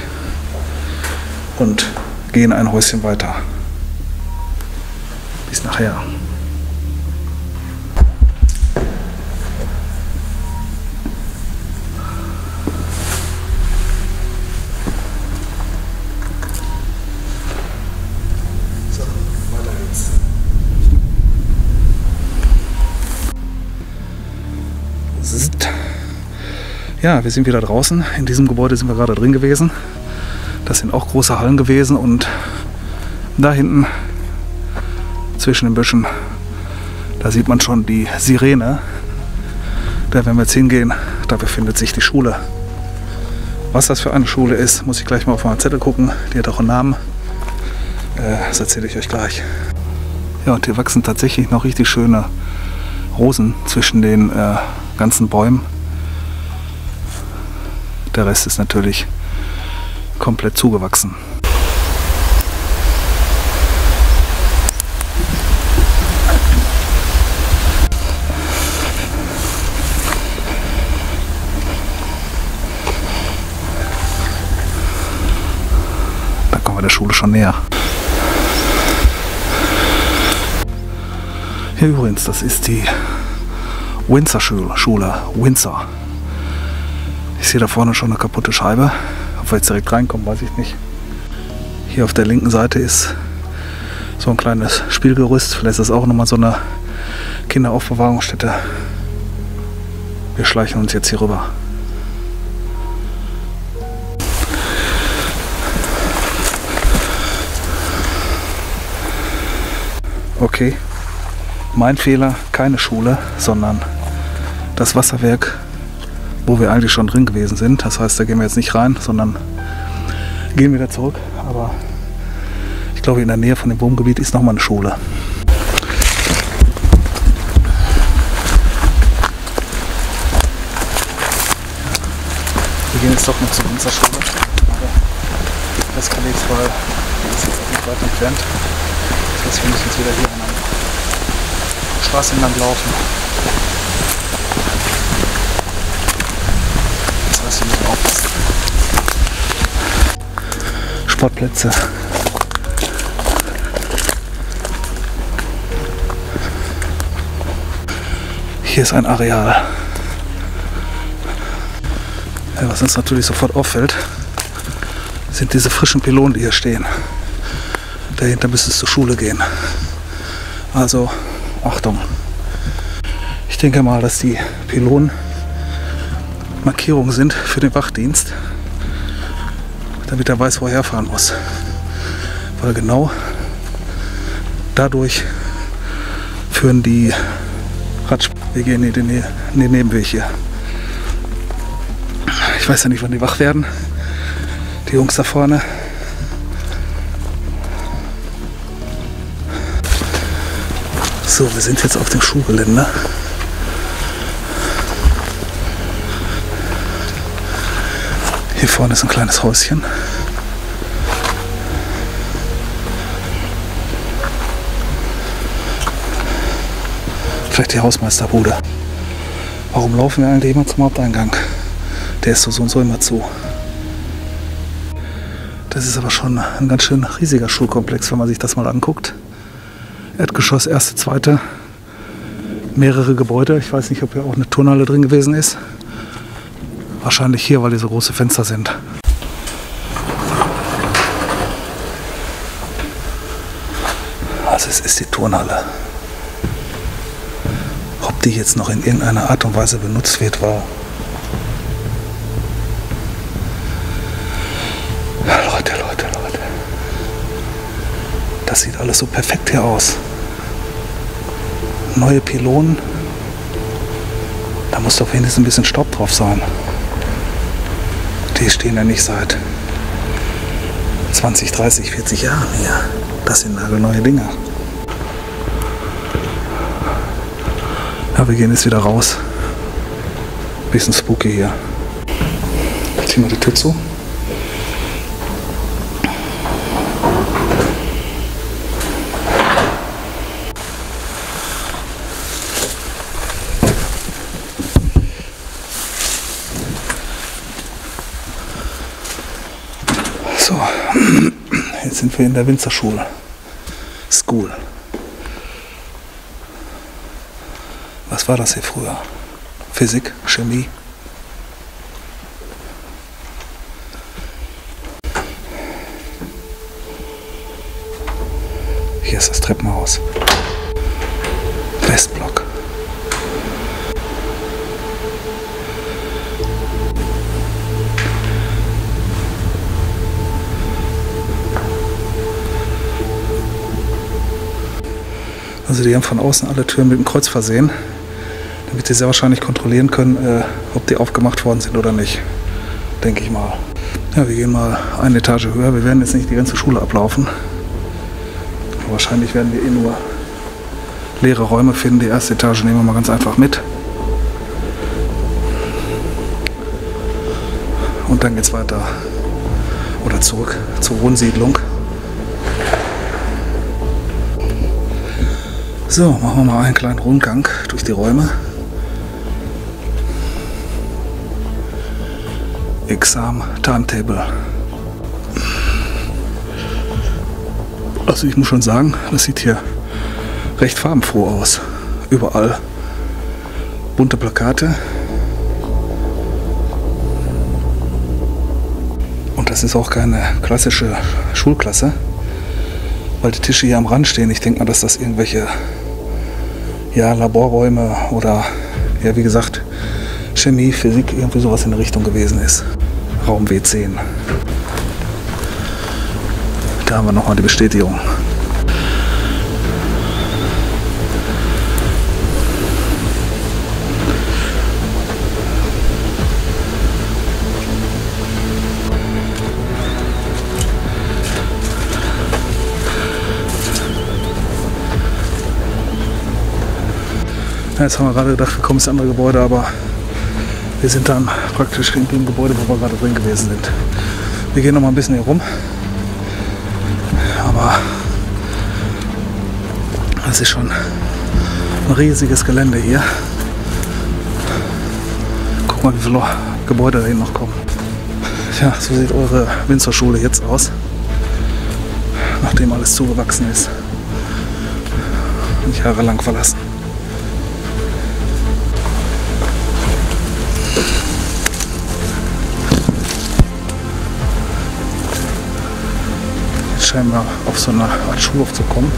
A: und gehen ein Häuschen weiter. Bis nachher. Ja, wir sind wieder draußen. In diesem Gebäude sind wir gerade drin gewesen. Das sind auch große Hallen gewesen und da hinten zwischen den Büschen, da sieht man schon die Sirene. Da werden wir jetzt hingehen. Da befindet sich die Schule. Was das für eine Schule ist, muss ich gleich mal auf meinen Zettel gucken. Die hat auch einen Namen. Das erzähle ich euch gleich. Ja, und hier wachsen tatsächlich noch richtig schöne Rosen zwischen den ganzen Bäumen. Der Rest ist natürlich komplett zugewachsen. Da kommen wir der Schule schon näher. Hier übrigens, das ist die Windsor-Schule. Windsor. Ich sehe da vorne schon eine kaputte Scheibe. Ob wir jetzt direkt reinkommen, weiß ich nicht. Hier auf der linken Seite ist so ein kleines Spielgerüst. Vielleicht ist das auch nochmal so eine Kinderaufbewahrungsstätte. Wir schleichen uns jetzt hier rüber. Okay, mein Fehler, keine Schule, sondern das Wasserwerk, wo wir eigentlich schon drin gewesen sind. Das heißt, da gehen wir jetzt nicht rein, sondern gehen wieder zurück. Aber ich glaube, in der Nähe von dem Wohngebiet ist nochmal eine Schule. Wir gehen jetzt doch noch zu unserer Schule. Das kann jetzt, weil die ist jetzt auch nicht weit entfernt. Das heißt, wir müssen jetzt wieder hier an der Straße entlang laufen. Das heißt, wir müssen aufpassen. Sportplätze. Hier ist ein Areal. Ja, was uns natürlich sofort auffällt, sind diese frischen Pylonen, die hier stehen. Dahinter müsste es zur Schule gehen. Also Achtung. Ich denke mal, dass die Pylonen Markierungen sind für den Wachdienst, damit er weiß, wo er herfahren muss. Weil genau dadurch führen die Radwege in den Nebenweg hier. Ich weiß ja nicht, wann die wach werden. Die Jungs da vorne. So, wir sind jetzt auf dem Schulgelände. Hier vorne ist ein kleines Häuschen. Vielleicht die Hausmeisterbude. Warum laufen wir eigentlich immer zum Haupteingang? Der ist so und so immer zu. Das ist aber schon ein ganz schön riesiger Schulkomplex, wenn man sich das mal anguckt. Erdgeschoss, erste, zweite, mehrere Gebäude. Ich weiß nicht, ob hier auch eine Turnhalle drin gewesen ist. Wahrscheinlich hier, weil hier so große Fenster sind. Also es ist die Turnhalle. Ob die jetzt noch in irgendeiner Art und Weise benutzt wird, war... Leute. Das sieht alles so perfekt hier aus. Neue Pylonen. Da muss doch wenigstens ein bisschen Staub drauf sein. Die stehen ja nicht seit 20, 30, 40 Jahren hier. Das sind nagelneue Dinger. Ja, wir gehen jetzt wieder raus. Bisschen spooky hier. Ziehen wir die Tür zu. So, jetzt sind wir in der Winzerschule. School. Was war das hier früher? Physik, Chemie. Hier ist das Treppenhaus. Westblock. Also die haben von außen alle Türen mit dem Kreuz versehen, damit sie sehr wahrscheinlich kontrollieren können, ob die aufgemacht worden sind oder nicht. Denke ich mal. Ja, wir gehen mal eine Etage höher. Wir werden jetzt nicht die ganze Schule ablaufen. Aber wahrscheinlich werden wir nur leere Räume finden. Die erste Etage nehmen wir mal ganz einfach mit. Und dann geht es weiter oder zurück zur Wohnsiedlung. So, machen wir mal einen kleinen Rundgang durch die Räume. Exam Timetable. Also ich muss schon sagen, das sieht hier recht farbenfroh aus. Überall bunte Plakate. Und das ist auch keine klassische Schulklasse, weil die Tische hier am Rand stehen. Ich denke mal, dass das irgendwelche Laborräume oder, ja wie gesagt, Chemie, Physik, irgendwie sowas in der Richtung gewesen ist. Raum W10. Da haben wir nochmal die Bestätigung. Ja, jetzt haben wir gerade gedacht, wir kommen ins andere Gebäude, aber wir sind dann praktisch in dem Gebäude, wo wir gerade drin gewesen sind. Wir gehen noch mal ein bisschen hier rum, aber es ist schon ein riesiges Gelände hier. Guck mal, wie viele Gebäude da hinten noch kommen. Ja, so sieht eure Winzerschule jetzt aus, nachdem alles zugewachsen ist und jahrelang verlassen. Scheinen wir auf so eine Art Schulhof zu kommen.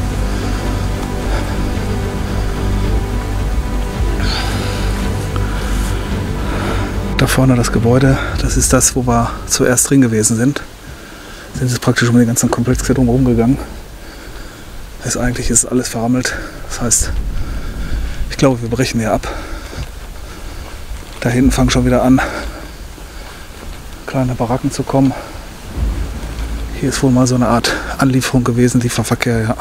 A: Da vorne das Gebäude, das ist das, wo wir zuerst drin gewesen sind. Sind jetzt praktisch um den ganzen Komplex hier drumherum gegangen. Eigentlich ist alles verrammelt. Das heißt, ich glaube, wir brechen hier ab. Da hinten fangen schon wieder an, kleine Baracken zu kommen. Hier ist wohl mal so eine Art Anlieferung gewesen, Lieferverkehr, ja.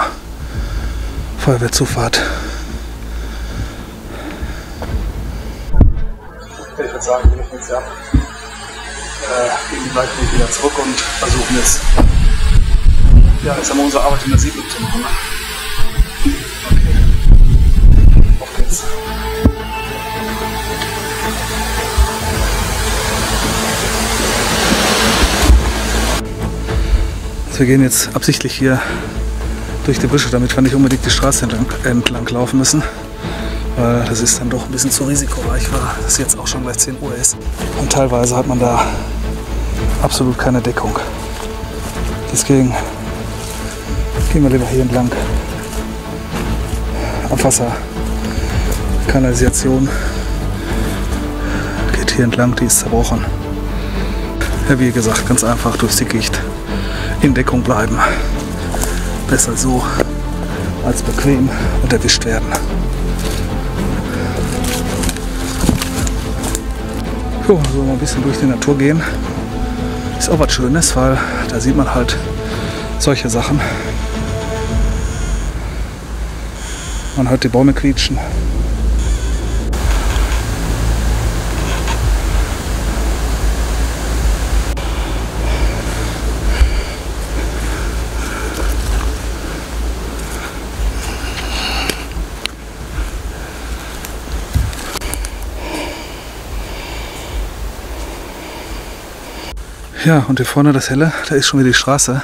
A: Feuerwehrzufahrt. würde sagen, wir brechen jetzt ab. Gehen gleich wieder zurück und versuchen es. Ja, jetzt haben wir unsere Arbeit in der Siedlung zu machen. Okay. Auf geht's. Wir gehen jetzt absichtlich hier durch die Büsche, damit wir nicht unbedingt die Straße entlang laufen müssen. Weil das ist dann doch ein bisschen zu risikoreich, weil es jetzt auch schon gleich 10 Uhr ist. Und teilweise hat man da absolut keine Deckung. Deswegen gehen wir lieber hier entlang. Abwasser, Kanalisation geht hier entlang, die ist zerbrochen. Ja, wie gesagt, ganz einfach durchs Dickicht in Deckung bleiben. Besser so als bequem und erwischt werden. So, mal ein bisschen durch die Natur gehen. Ist auch was Schönes, weil da sieht man halt solche Sachen. Man hört die Bäume quietschen. Ja, und hier vorne das Helle, da ist schon wieder die Straße.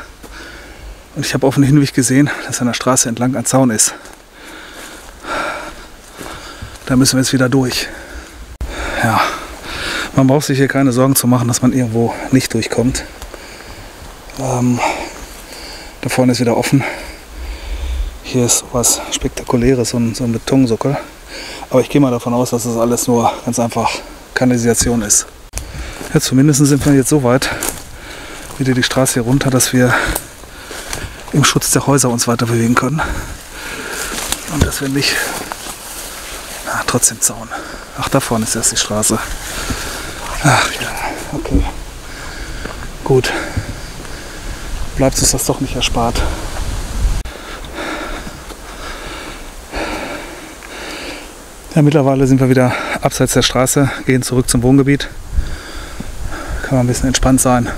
A: Und ich habe auf dem Hinweg gesehen, dass an der Straße entlang ein Zaun ist. Da müssen wir jetzt wieder durch. Ja, man braucht sich hier keine Sorgen zu machen, dass man irgendwo nicht durchkommt. Da vorne ist wieder offen. Hier ist was Spektakuläres, so ein Betonsockel. Aber ich gehe mal davon aus, dass das alles nur ganz einfach Kanalisation ist. Ja, zumindest sind wir jetzt so weit, wieder die Straße hier runter, dass wir im Schutz der Häuser uns weiter bewegen können. Und dass wir nicht... Ja, trotzdem Zaun. Ach, da vorne ist erst die Straße. Ach ja, okay. Gut. Bleibt uns das doch nicht erspart. Ja, mittlerweile sind wir wieder abseits der Straße, gehen zurück zum Wohngebiet. Kann man ein bisschen entspannt sein.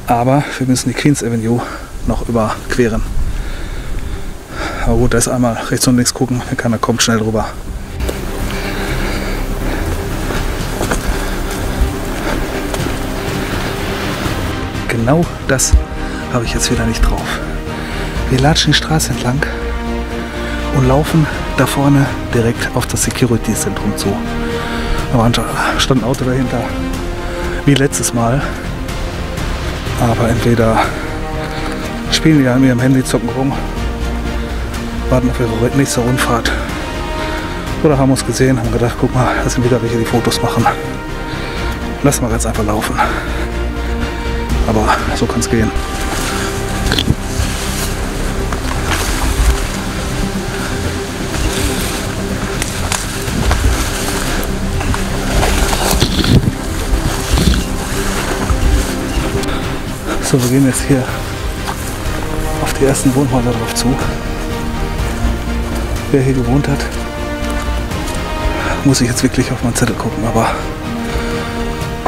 A: Aber wir müssen die Queens Avenue noch überqueren. Aber gut, da ist einmal rechts und links gucken, dann kann er kommt schnell drüber. Genau das habe ich jetzt wieder nicht drauf. Wir latschen die Straße entlang und laufen da vorne direkt auf das Security-Zentrum zu. Aber stand ein Auto dahinter, wie letztes Mal. Aber entweder spielen die ja mit ihrem Handy, zocken rum, warten auf ihre nächste Rundfahrt. Oder haben uns gesehen, haben gedacht, guck mal, da sind wieder welche, die Fotos machen. Lassen wir ganz einfach laufen. Aber so kann es gehen. So, wir gehen jetzt hier auf die ersten Wohnhäuser drauf zu. Wer hier gewohnt hat, muss ich jetzt wirklich auf meinen Zettel gucken, aber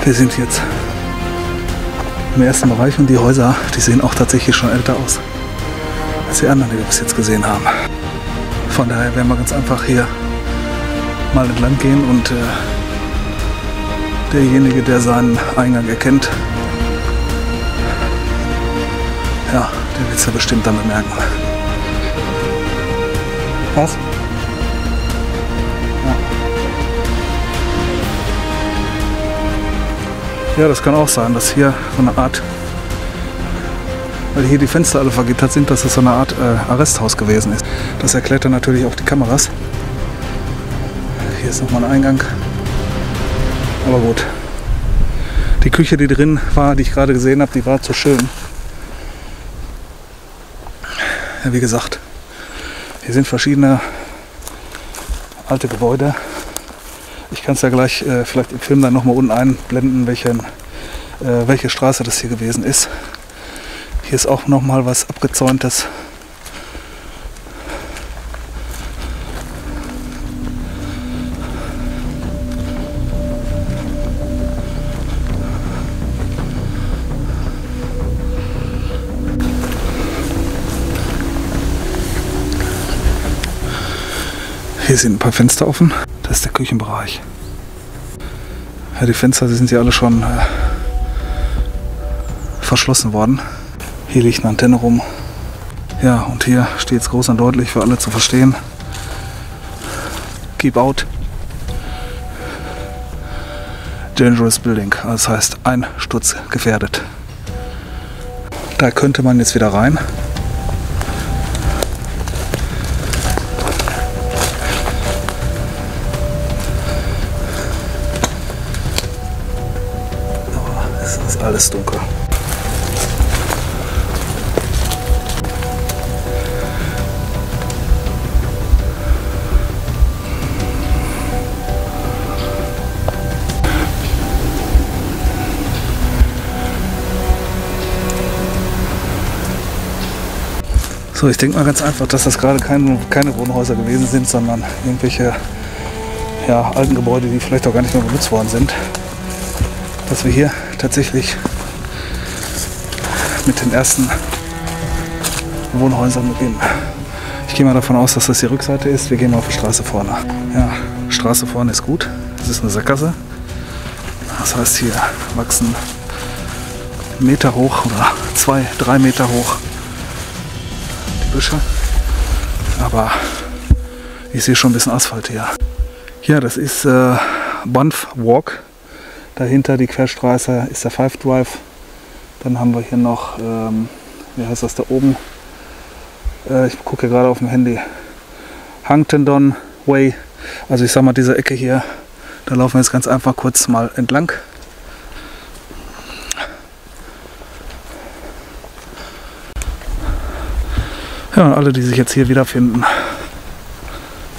A: wir sind jetzt im ersten Bereich und die Häuser, die sehen auch tatsächlich schon älter aus als die anderen, die wir bis jetzt gesehen haben. Von daher werden wir ganz einfach hier mal entlang gehen und derjenige, der seinen Eingang erkennt, ja, der wird es ja bestimmt dann bemerken. Was? Ja, das kann auch sein, dass hier so eine Art, weil hier die Fenster alle vergittert sind, dass es so eine Art Arresthaus gewesen ist. Das erklärt dann natürlich auch die Kameras. Hier ist nochmal ein Eingang. Aber gut. Die Küche, die drin war, die ich gerade gesehen habe, die war zu schön. Ja, wie gesagt, hier sind verschiedene alte Gebäude. Ich kann es ja gleich vielleicht im Film dann nochmal unten einblenden, welche Straße das hier gewesen ist. Hier ist auch nochmal was Abgezäuntes. Hier sind ein paar Fenster offen. Das ist der Küchenbereich. Ja, die Fenster, die sind ja alle schon verschlossen worden. Hier liegt eine Antenne rum. Ja, und hier steht es groß und deutlich für alle zu verstehen. Keep out. Dangerous Building. Das heißt, Einsturz gefährdet. Da könnte man jetzt wieder rein. Aber es ist alles dunkel. So, ich denke mal ganz einfach, dass das gerade keine Wohnhäuser gewesen sind, sondern irgendwelche alten Gebäude, die vielleicht auch gar nicht mehr benutzt worden sind. Dass wir hier tatsächlich mit den ersten Wohnhäusern beginnen. Ich gehe mal davon aus, dass das die Rückseite ist. Wir gehen mal auf die Straße vorne. Ja, Straße vorne ist gut. Das ist eine Sackgasse. Das heißt, hier wachsen Meter hoch oder 2, 3 Meter hoch Büsche, aber ich sehe schon ein bisschen Asphalt hier. Ja, das ist Banff Walk. Dahinter die Querstraße ist der Five Drive. Dann haben wir hier noch, wie heißt das da oben? Ich gucke gerade auf dem Handy. Huntingdon Way. Also ich sag mal, diese Ecke hier, da laufen wir jetzt ganz einfach kurz mal entlang. Ja, und alle, die sich jetzt hier wiederfinden,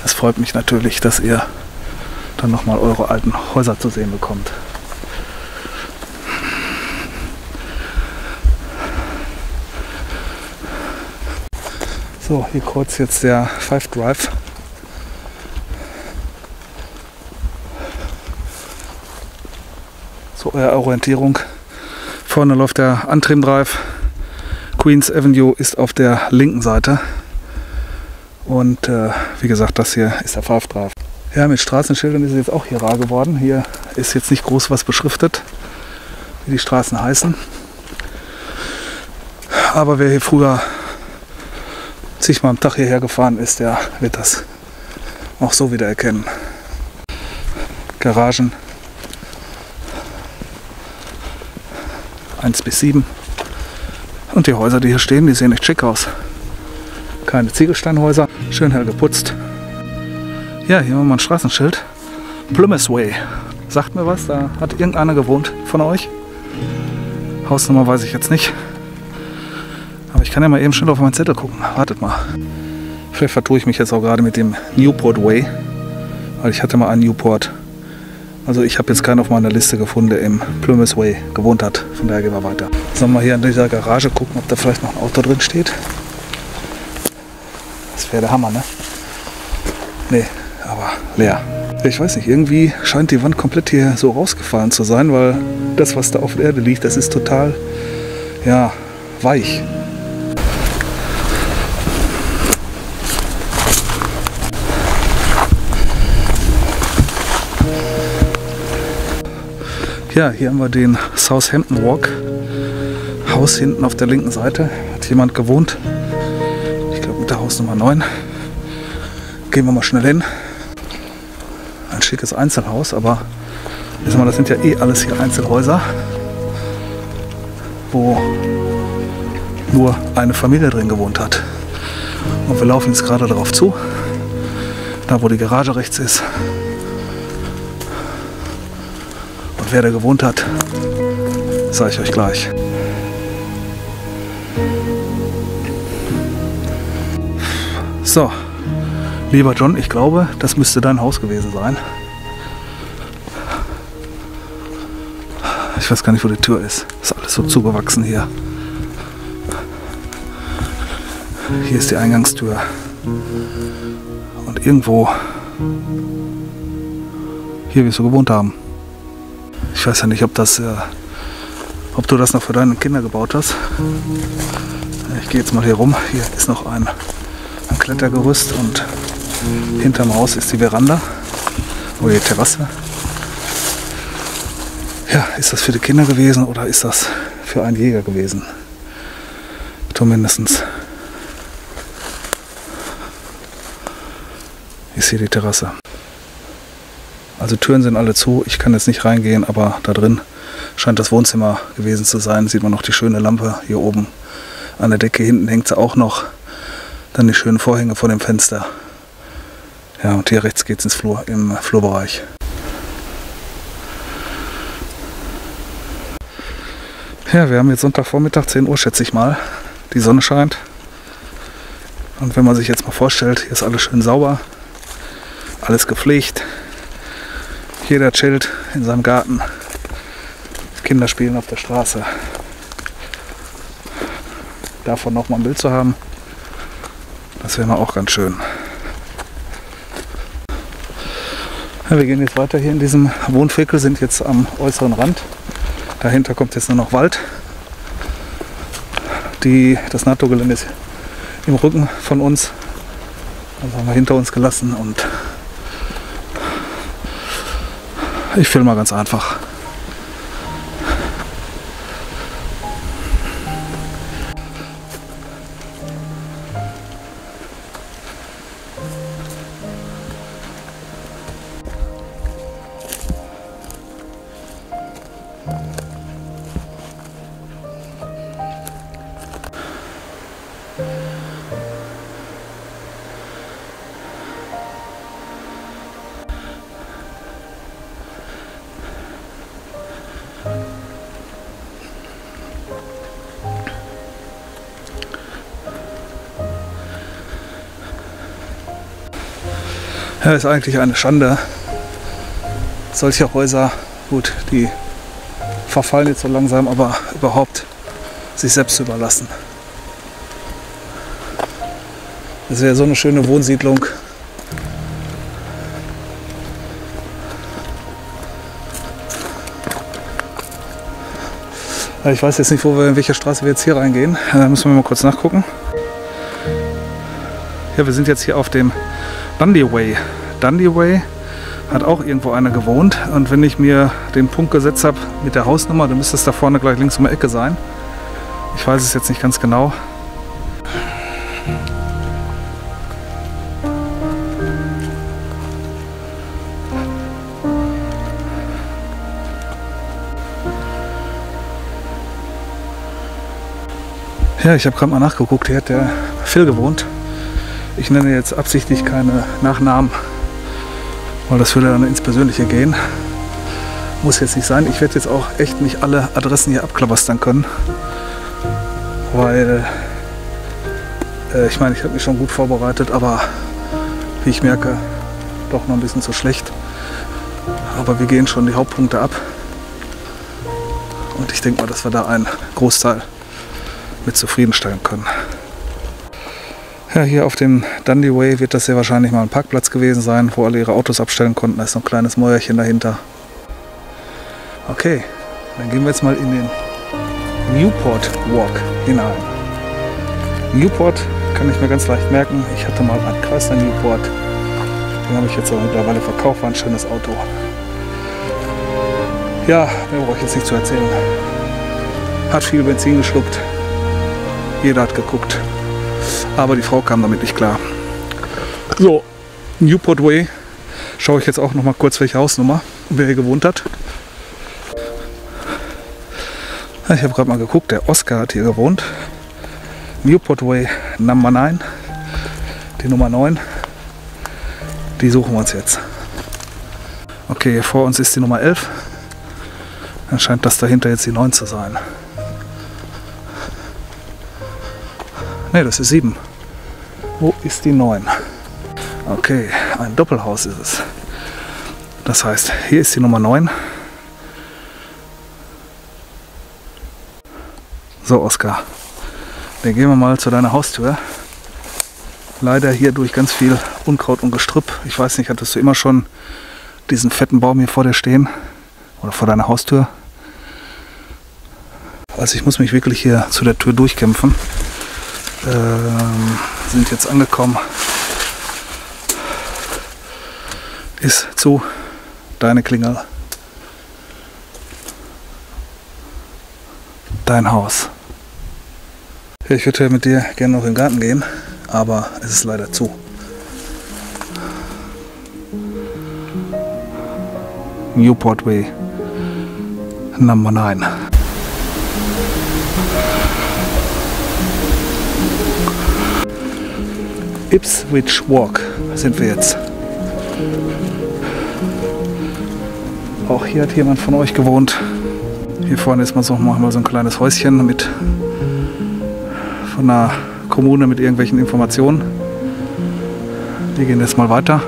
A: es freut mich natürlich, dass ihr dann nochmal eure alten Häuser zu sehen bekommt. So, hier kreuzt jetzt der Five Drive. So, eure Orientierung. Vorne läuft der Antrim Drive. Queens Avenue ist auf der linken Seite und wie gesagt, das hier ist der Five Drive. Ja, mit Straßenschildern ist es jetzt auch hier rar geworden. Hier ist jetzt nicht groß was beschriftet, wie die Straßen heißen. Aber wer hier früher zigmal am Tag hierher gefahren ist, der wird das auch so wieder erkennen. Garagen 1 bis 7. Und die Häuser, die hier stehen, die sehen echt schick aus. Keine Ziegelsteinhäuser, schön hell geputzt. Ja, hier haben wir mal ein Straßenschild. Plymouth Way. Sagt mir was, da hat irgendeiner gewohnt von euch. Hausnummer weiß ich jetzt nicht. Aber ich kann ja mal eben schnell auf meinen Zettel gucken. Wartet mal. Vielleicht vertue ich mich jetzt auch gerade mit dem Newport Way. Weil ich hatte mal einen Newport. Also ich habe jetzt keinen auf meiner Liste gefunden, der im Plymouth Way gewohnt hat. Von daher gehen wir weiter. Sollen wir hier in dieser Garage gucken, ob da vielleicht noch ein Auto drin steht? Das wäre der Hammer, ne? Nee, aber leer. Ich weiß nicht, irgendwie scheint die Wand komplett hier so rausgefallen zu sein, weil das, was da auf der Erde liegt, das ist total, ja, weich. Ja, hier haben wir den Southampton Walk. Haus hinten auf der linken Seite. Hat jemand gewohnt. Ich glaube mit der Hausnummer 9. Gehen wir mal schnell hin. Ein schickes Einzelhaus, aber ich sag mal, das sind ja eh alles hier Einzelhäuser, wo nur eine Familie drin gewohnt hat. Und wir laufen jetzt gerade darauf zu. Da wo die Garage rechts ist. Wer da gewohnt hat, sage ich euch gleich. So, lieber John, ich glaube, das müsste dein Haus gewesen sein. Ich weiß gar nicht, wo die Tür ist. Ist alles so zugewachsen hier. Hier ist die Eingangstür. Und irgendwo hier wirst du gewohnt haben. Ich weiß ja nicht, ob du das noch für deine Kinder gebaut hast. Ich gehe jetzt mal hier rum. Hier ist noch ein Klettergerüst und Hinterm Haus ist die Veranda oder die Terrasse. Ja, ist das für die Kinder gewesen oder ist das für einen Jäger gewesen? Zumindest ist hier die Terrasse. Also Türen sind alle zu, ich kann jetzt nicht reingehen, aber da drin scheint das Wohnzimmer gewesen zu sein. Sieht man noch die schöne Lampe hier oben an der Decke, hinten hängt sie auch noch. Dann die schönen Vorhänge vor dem Fenster. Ja, und hier rechts geht es im Flurbereich. Ja, wir haben jetzt Sonntagvormittag, 10 Uhr schätze ich mal. Die Sonne scheint. Und wenn man sich jetzt mal vorstellt, hier ist alles schön sauber, alles gepflegt. Jeder chillt in seinem Garten. Kinder spielen auf der Straße. Davon noch mal ein Bild zu haben, das wäre mal auch ganz schön. Ja, wir gehen jetzt weiter hier in diesem Wohnviertel, sind jetzt am äußeren Rand. Dahinter kommt jetzt nur noch Wald. Das NATO-Gelände ist im Rücken von uns. Das haben wir hinter uns gelassen und ich filme mal ganz einfach. Ja, ist eigentlich eine Schande. Solche Häuser, gut, die verfallen jetzt so langsam, aber überhaupt sich selbst zu überlassen. Das wäre so eine schöne Wohnsiedlung. Ich weiß jetzt nicht, in welche Straße wir jetzt hier reingehen. Da müssen wir mal kurz nachgucken. Ja, wir sind jetzt hier auf dem Dundee Way. Dundee Way hat auch irgendwo einer gewohnt. Und wenn ich mir den Punkt gesetzt habe mit der Hausnummer, dann müsste es da vorne gleich links um die Ecke sein. Ich weiß es jetzt nicht ganz genau. Ja, ich habe gerade mal nachgeguckt, hier hat der Phil gewohnt. Ich nenne jetzt absichtlich keine Nachnamen, weil das würde dann ins Persönliche gehen. Muss jetzt nicht sein. Ich werde jetzt auch echt nicht alle Adressen hier abklabastern können, weil ich meine, ich habe mich schon gut vorbereitet, aber wie ich merke, doch noch ein bisschen zu schlecht. Aber wir gehen schon die Hauptpunkte ab und ich denke mal, dass wir da einen Großteil mit zufriedenstellen können. Ja, hier auf dem Dundee Way wird das sehr wahrscheinlich mal ein Parkplatz gewesen sein, wo alle ihre Autos abstellen konnten. Da ist noch ein kleines Mäuerchen dahinter. Okay, dann gehen wir jetzt mal in den Newport Walk hinein. Newport kann ich mir ganz leicht merken. Ich hatte mal einen Chrysler Newport. Den habe ich jetzt aber mittlerweile verkauft. War ein schönes Auto. Ja, mehr brauche ich jetzt nicht zu erzählen. Hat viel Benzin geschluckt. Jeder hat geguckt. Aber die Frau kam damit nicht klar. So, Newport Way. Schaue ich jetzt auch noch mal kurz, welche Hausnummer, wer hier gewohnt hat. Ich habe gerade mal geguckt, der Oscar hat hier gewohnt. Newport Way Number 9. Die Nummer 9. Die suchen wir uns jetzt. Okay, hier vor uns ist die Nummer 11. Dann scheint das dahinter jetzt die 9 zu sein. Ne, das ist 7. Wo ist die 9? Okay, ein Doppelhaus ist es. Das heißt, hier ist die Nummer 9. So, Oskar, dann gehen wir mal zu deiner Haustür. Leider hier durch ganz viel Unkraut und Gestrüpp. Ich weiß nicht, hattest du immer schon diesen fetten Baum hier vor dir stehen? Oder vor deiner Haustür? Also ich muss mich wirklich hier zu der Tür durchkämpfen. Sind jetzt angekommen. ist zu. Deine Klingel. Dein Haus. Ich würde mit dir gerne noch in den Garten gehen, aber es ist leider zu. Newport Way, Number 9. Ipswich Walk sind wir jetzt. Auch hier hat jemand von euch gewohnt. Hier vorne ist mal so ein kleines Häuschen mit von einer Kommune mit irgendwelchen Informationen. Wir gehen jetzt mal weiter.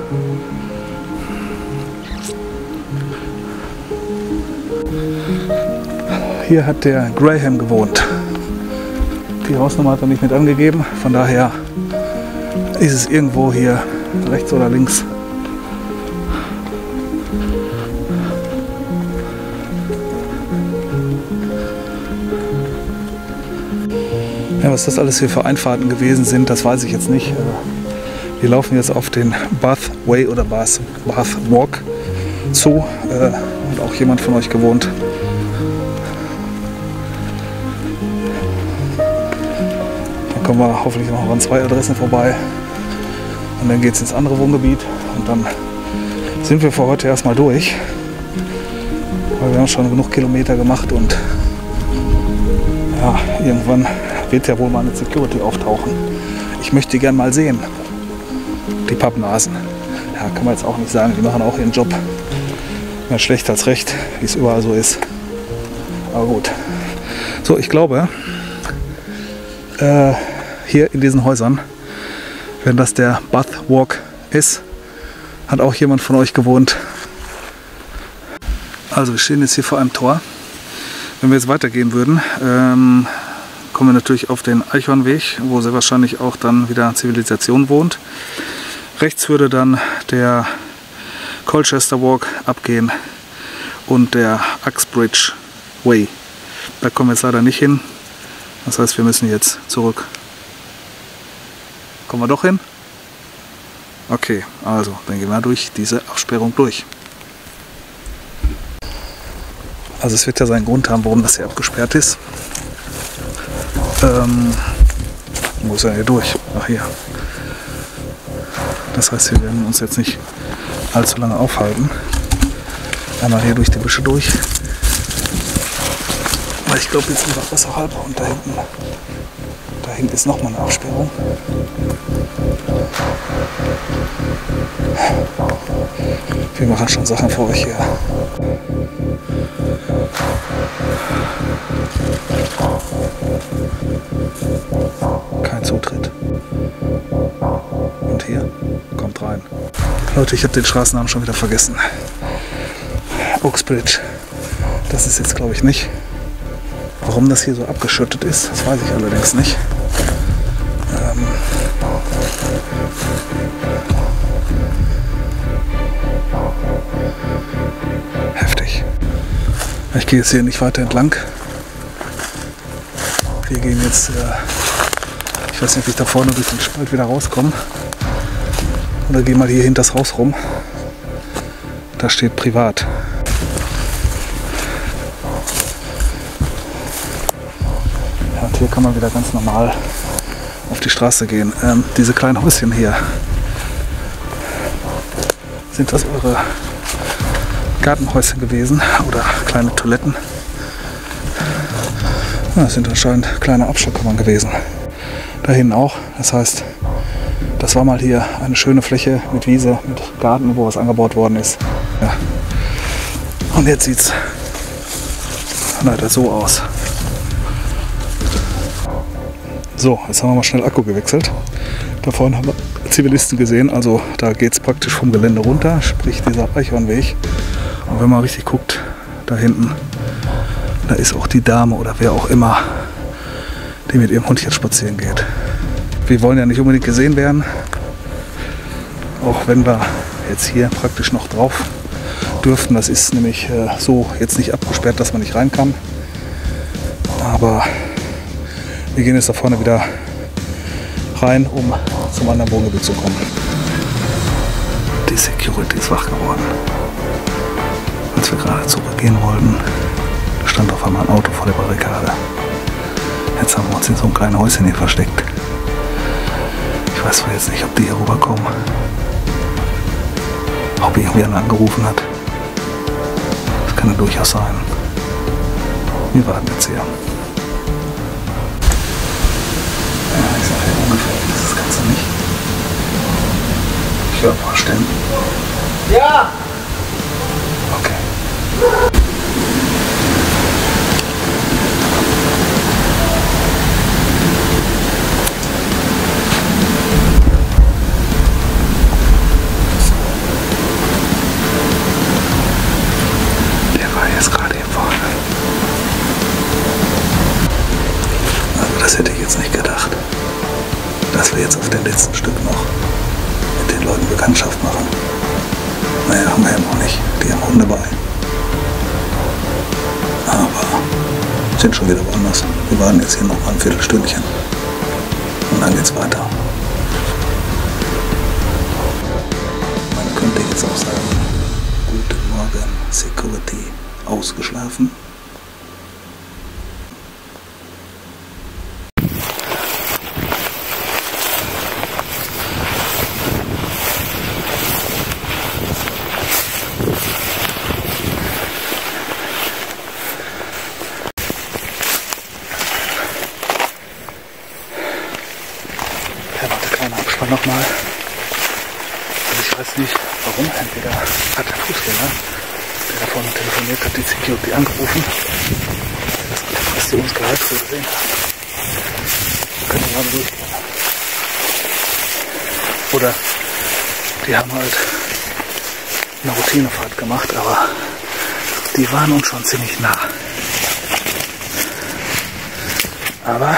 A: Hier hat der Graham gewohnt. Die Hausnummer hat er nicht mit angegeben, von daher ist es irgendwo hier rechts oder links. Ja, was das alles hier für Einfahrten gewesen sind, das weiß ich jetzt nicht. Wir laufen jetzt auf den Bath Way oder Bath Walk zu. Und auch jemand von euch gewohnt. Dann kommen wir hoffentlich noch an 2 Adressen vorbei. Und dann geht es ins andere Wohngebiet. Und dann sind wir für heute erstmal durch. Weil wir haben schon genug Kilometer gemacht und ja, irgendwann wird ja wohl mal eine Security auftauchen. Ich möchte die gern mal sehen. Die Pappnasen. Ja, kann man jetzt auch nicht sagen. Die machen auch ihren Job. Mehr schlecht als recht, wie es überall so ist. Aber gut. So, ich glaube, hier in diesen Häusern, wenn das der Bath Walk ist, hat auch jemand von euch gewohnt. Also wir stehen jetzt hier vor einem Tor. Wenn wir jetzt weitergehen würden, kommen wir natürlich auf den Eichhornweg, wo sehr wahrscheinlich auch dann wieder Zivilisation wohnt. Rechts würde dann der Colchester Walk abgehen und der Uxbridge Way. Da kommen wir jetzt leider nicht hin. Das heißt, wir müssen jetzt zurück. Kommen wir doch hin? Okay, also dann gehen wir durch diese Absperrung durch. Also es wird ja seinen Grund haben, warum das hier abgesperrt ist. Wo ist er hier durch? Ach hier. Das heißt, wir werden uns jetzt nicht allzu lange aufhalten. Einmal hier durch die Büsche durch. Weil ich glaube, jetzt sind wir außerhalb und da hinten ist nochmal eine Absperrung. Wir machen schon Sachen für euch hier. Kein Zutritt. Und hier, kommt rein. Leute, ich habe den Straßennamen schon wieder vergessen. Uxbridge. Das ist jetzt, glaube ich, nicht. Warum das hier so abgeschüttet ist, das weiß ich allerdings nicht. Heftig. Ich gehe jetzt hier nicht weiter entlang. Wir gehen jetzt, ich weiß nicht, ob ich da vorne durch den Spalt wieder rauskomme. Oder gehe mal hier hinter das Haus rum. Da steht privat. Ja, und hier kann man wieder ganz normal auf die Straße gehen. Diese kleinen Häuschen hier. Sind das eure Gartenhäuschen gewesen? Oder kleine Toiletten? Ja, das sind anscheinend kleine Abstellkammern gewesen. Da hinten auch. Das heißt, das war mal hier eine schöne Fläche mit Wiese, mit Garten, wo was angebaut worden ist. Ja. Und jetzt sieht es leider so aus. So, jetzt haben wir mal schnell Akku gewechselt. Da vorne haben wir Zivilisten gesehen, also da geht es praktisch vom Gelände runter, sprich dieser Eichhornweg. Und wenn man richtig guckt, da hinten, da ist auch die Dame oder wer auch immer, die mit ihrem Hund jetzt spazieren geht. Wir wollen ja nicht unbedingt gesehen werden, auch wenn wir jetzt hier praktisch noch drauf dürften. Das ist nämlich so jetzt nicht abgesperrt, dass man nicht rein kann. Aber wir gehen jetzt da vorne wieder rein, um zum anderen Wohngebiet zu kommen. die Security ist wach geworden. Als wir gerade zurückgehen wollten, stand auf einmal ein Auto vor der Barrikade. Jetzt haben wir uns in so einem kleinen Häuschen hier versteckt. Ich weiß zwar jetzt nicht, ob die hier rüberkommen. Ob irgendwie einer angerufen hat. Das kann ja durchaus sein. Wir warten jetzt hier. Ja, ich sage ja, ungefähr ist das Ganze nicht. Ich höre ein paar Stimmen.
B: Ja!
A: Okay. Der war jetzt gerade hier vorne. Also das hätte ich jetzt nicht gedacht, dass wir jetzt auf dem letzten Stück noch mit den Leuten Bekanntschaft machen. Naja, haben wir ja noch nicht. Die haben Hunde bei. Aber sind schon wieder woanders. Wir warten jetzt hier noch mal ein Viertelstündchen. Und dann geht's weiter. Man könnte jetzt auch sagen, guten Morgen, Security, ausgeschlafen. Kleiner Abspann nochmal. Also ich weiß nicht warum. Entweder hat der Fußgänger, der da vorne telefoniert hat, die Security angerufen, dass die uns gehaltvoll gesehen haben. Wir können gerade durchgehen. Oder die haben halt eine Routinefahrt gemacht, aber die waren uns schon ziemlich nah. Aber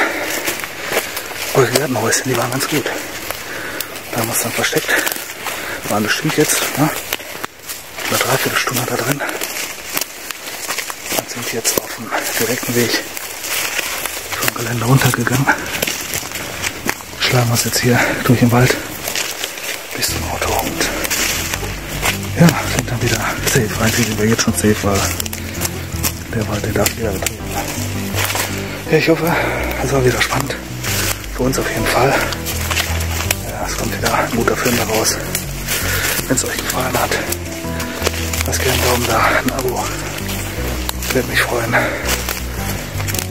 A: die Gartenhäuschen, die waren ganz gut. Da haben wir uns dann versteckt. Waren bestimmt jetzt eine Dreiviertelstunde da drin. Und sind jetzt auf dem direkten Weg vom Gelände runtergegangen. Schlagen wir uns jetzt hier durch den Wald bis zum Auto und ja, sind dann wieder safe. Eigentlich sind wir jetzt schon safe, weil der Wald, der darf wieder betreten. Ja, ich hoffe, es war wieder spannend. Für uns auf jeden Fall. Ja, es kommt wieder ein guter Film daraus. Wenn es euch gefallen hat, lasst gerne einen Daumen da, ein Abo. Würde mich freuen.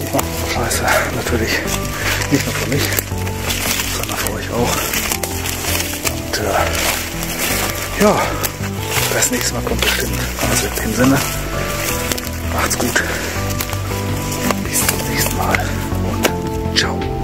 A: Ich mache Scheiße natürlich nicht nur für mich, sondern für euch auch. Und ja, das nächste Mal kommt bestimmt. Also in dem Sinne, macht's gut. Bis zum nächsten Mal und ciao.